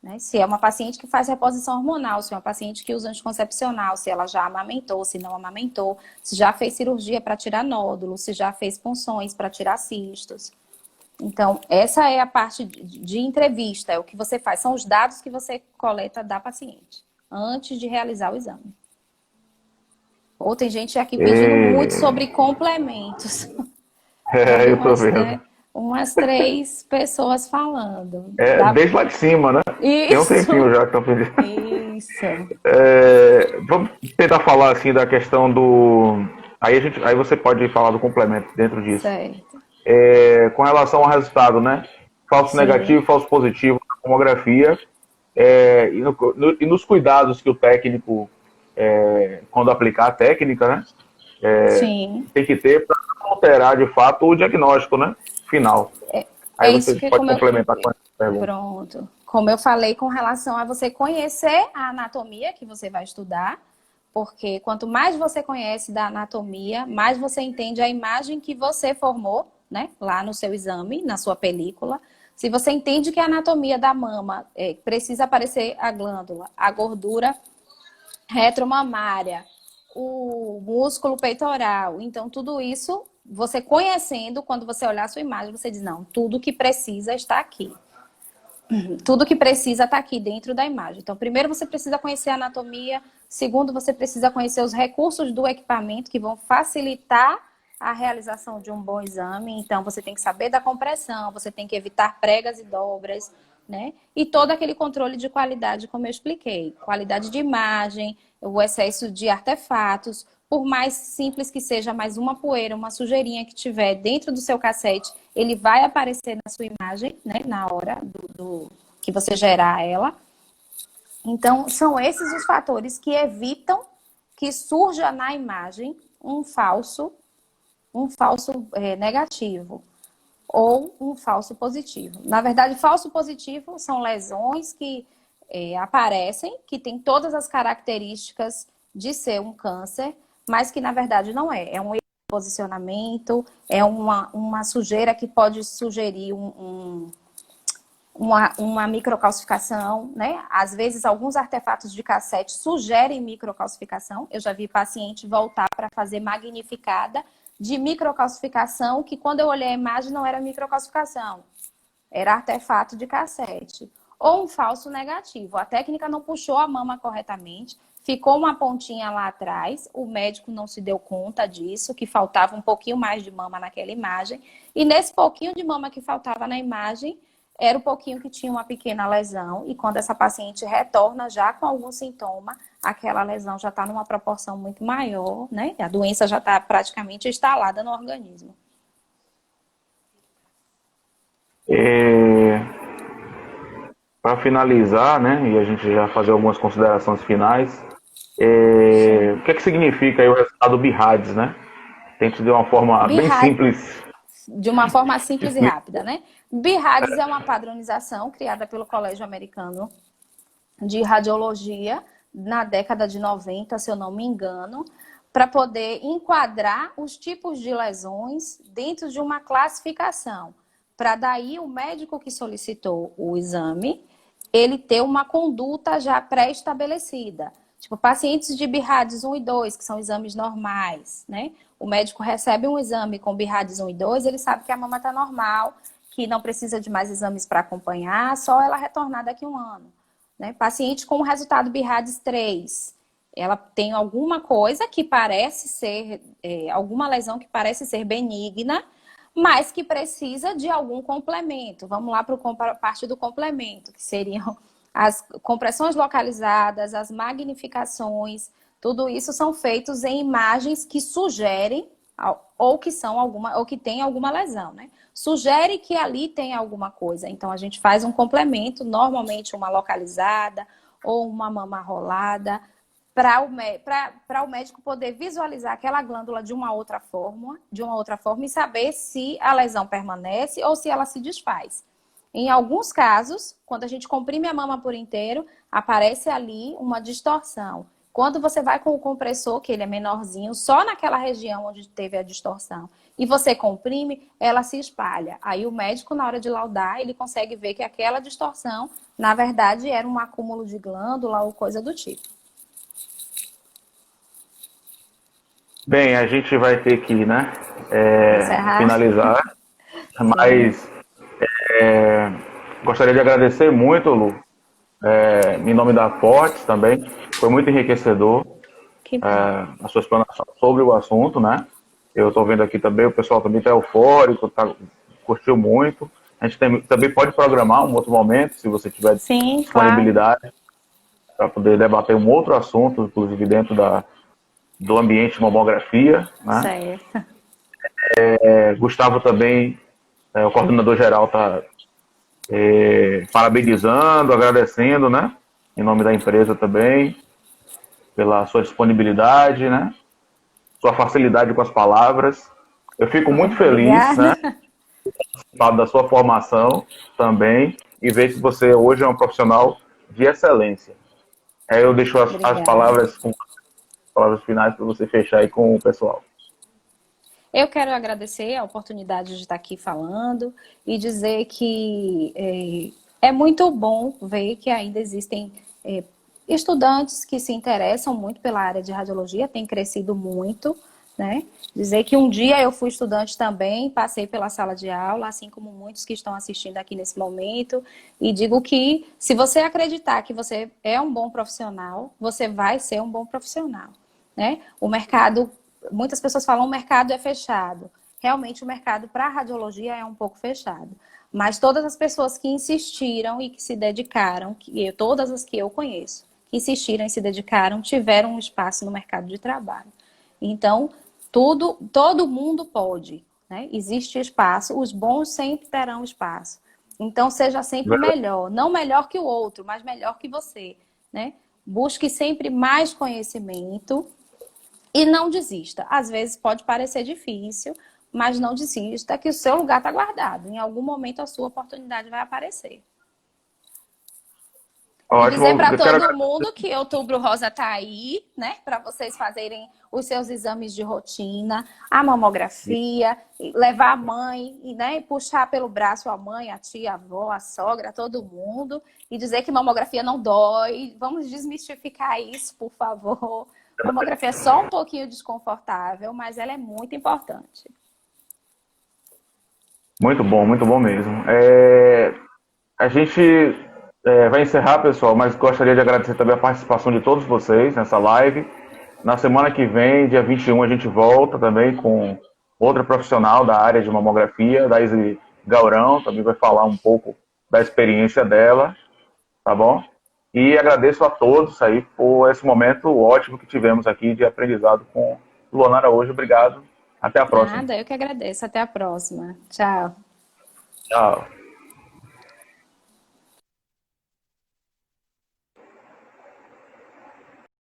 Né? Se é uma paciente que faz reposição hormonal, se é uma paciente que usa anticoncepcional, se ela já amamentou, se não amamentou, se já fez cirurgia para tirar nódulos, se já fez punções para tirar cistos. Então, essa é a parte de entrevista, é o que você faz, são os dados que você coleta da paciente, antes de realizar o exame. Ou tem gente aqui pedindo muito sobre complementos. Eu tô vendo. Umas 3 pessoas falando. Desde lá de cima, né? Isso. Tem um tempinho já que estão pedindo. Isso. Vamos tentar falar assim da questão do... Aí você pode falar do complemento dentro disso. Certo. Com relação ao resultado, né? Falso negativo e falso positivo na tomografia. E nos cuidados que o técnico, quando aplicar a técnica, né? Tem que ter para alterar de fato o diagnóstico, né? Final. Aí você pode complementar com essa pergunta. Pronto. Como eu falei com relação a você conhecer a anatomia que você vai estudar, porque quanto mais você conhece da anatomia, mais você entende a imagem que você formou, né? Lá no seu exame, na sua película. Se você entende que a anatomia da mama precisa aparecer a glândula, a gordura retromamária, o músculo peitoral. Então, tudo isso, você conhecendo, quando você olhar a sua imagem, você diz, não, tudo que precisa está aqui. Tudo que precisa está aqui dentro da imagem. Então, primeiro você precisa conhecer a anatomia. Segundo, você precisa conhecer os recursos do equipamento que vão facilitar a realização de um bom exame. Então, você tem que saber da compressão, você tem que evitar pregas e dobras, né? E todo aquele controle de qualidade, como eu expliquei. Qualidade de imagem, o excesso de artefatos. Por mais simples que seja, mais uma poeira, uma sujeirinha que tiver dentro do seu cassete, ele vai aparecer na sua imagem, né? Na hora que você gerar ela. Então, são esses os fatores que evitam que surja na imagem um falso negativo ou um falso positivo. Na verdade, falso positivo são lesões que aparecem, que têm todas as características de ser um câncer, mas que na verdade não é. É um erro de posicionamento, é uma sujeira que pode sugerir uma microcalcificação, né? Às vezes, alguns artefatos de cassete sugerem microcalcificação. Eu já vi paciente voltar para fazer magnificada de microcalcificação, que quando eu olhei a imagem não era microcalcificação, era artefato de cassete. Ou um falso negativo. A técnica não puxou a mama corretamente, ficou uma pontinha lá atrás, o médico não se deu conta disso, que faltava um pouquinho mais de mama naquela imagem, e nesse pouquinho de mama que faltava na imagem, era o pouquinho que tinha uma pequena lesão, e quando essa paciente retorna já com algum sintoma, aquela lesão já está numa proporção muito maior, né? A doença já está praticamente instalada no organismo. Para finalizar, né, e a gente já fazer algumas considerações finais, o que é que significa aí o resultado BIRADS, né? Tente de uma forma bem BIRADS, simples de uma forma simples e explicar. rápida, né? BIRADS é uma padronização criada pelo Colégio Americano de Radiologia na década de 90, se eu não me engano, para poder enquadrar os tipos de lesões dentro de uma classificação. Para daí o médico que solicitou o exame, ele ter uma conduta já pré-estabelecida. Tipo, pacientes de BIRADS 1 e 2, que são exames normais, né? O médico recebe um exame com BIRADS 1 e 2, ele sabe que a mama está normal, que não precisa de mais exames para acompanhar, só ela retornar daqui a um ano. Né? Paciente com o resultado BIRADS 3, ela tem alguma coisa que parece ser, alguma lesão que parece ser benigna, mas que precisa de algum complemento. Vamos lá para a parte do complemento, que seriam as compressões localizadas, as magnificações, tudo isso são feitos em imagens que sugerem ou que são alguma, ou que tem alguma lesão, né? Sugere que ali tem alguma coisa. Então a gente faz um complemento, normalmente uma localizada ou uma mama rolada, para o médico poder visualizar aquela glândula de uma outra forma e saber se a lesão permanece ou se ela se desfaz. Em alguns casos, quando a gente comprime a mama por inteiro, aparece ali uma distorção. Quando você vai com o compressor, que ele é menorzinho, só naquela região onde teve a distorção, e você comprime, ela se espalha. Aí o médico, na hora de laudar, ele consegue ver que aquela distorção, na verdade, era um acúmulo de glândula ou coisa do tipo. Bem, a gente vai ter que, né, Encerrar. finalizar, mas gostaria de agradecer muito, Lu, em nome da Fortes também. Foi muito enriquecedor Que bom. a sua explanação sobre o assunto, né? Eu estou vendo aqui também, o pessoal também está eufórico, curtiu muito. A gente também pode programar um outro momento, se você tiver Sim, claro. disponibilidade, para poder debater um outro assunto, inclusive dentro do ambiente de mamografia, né? Certo. Gustavo também, o coordenador geral, está parabenizando, agradecendo, né? Em nome da empresa também, pela sua disponibilidade, né? Sua facilidade com as palavras. Eu fico muito feliz, Obrigada. né? Da sua formação também e ver que você hoje é um profissional de excelência. Aí eu deixo as Obrigada. palavras finais para você fechar aí com o pessoal. Eu quero agradecer a oportunidade de estar aqui falando e dizer que é muito bom ver que ainda existem estudantes que se interessam muito pela área de radiologia, tem crescido muito, né? Dizer que um dia eu fui estudante também, passei pela sala de aula, assim como muitos que estão assistindo aqui nesse momento, e digo que se você acreditar que você é um bom profissional, você vai ser um bom profissional, né? O mercado, muitas pessoas falam o mercado é fechado. Realmente o mercado para a radiologia é um pouco fechado. Mas todas as pessoas que insistiram e que se dedicaram, todas as que eu conheço, que insistiram e se dedicaram, tiveram um espaço no mercado de trabalho. Então, todo mundo pode, né? Existe espaço, os bons sempre terão espaço. Então, seja sempre melhor. Não melhor que o outro, mas melhor que você, né? Busque sempre mais conhecimento e não desista. Às vezes pode parecer difícil, mas não desista que o seu lugar está guardado. Em algum momento a sua oportunidade vai aparecer. E dizer Ótimo, para eu quero todo agradecer. mundo que Outubro Rosa está aí, né? Para vocês fazerem os seus exames de rotina, a mamografia, levar a mãe, né? E puxar pelo braço a mãe, a tia, a avó, a sogra, todo mundo. E dizer que mamografia não dói. Vamos desmistificar isso, por favor. Mamografia é só um pouquinho desconfortável, mas ela é muito importante. Muito bom mesmo. A gente vai encerrar, pessoal, mas gostaria de agradecer também a participação de todos vocês nessa live. Na semana que vem, dia 21, a gente volta também com outra profissional da área de mamografia, Daisy Gaurão, também vai falar um pouco da experiência dela, tá bom? E agradeço a todos aí por esse momento ótimo que tivemos aqui de aprendizado com Luana hoje. Obrigado. Até a próxima. Nada, eu que agradeço. Até a próxima. Tchau. Tchau.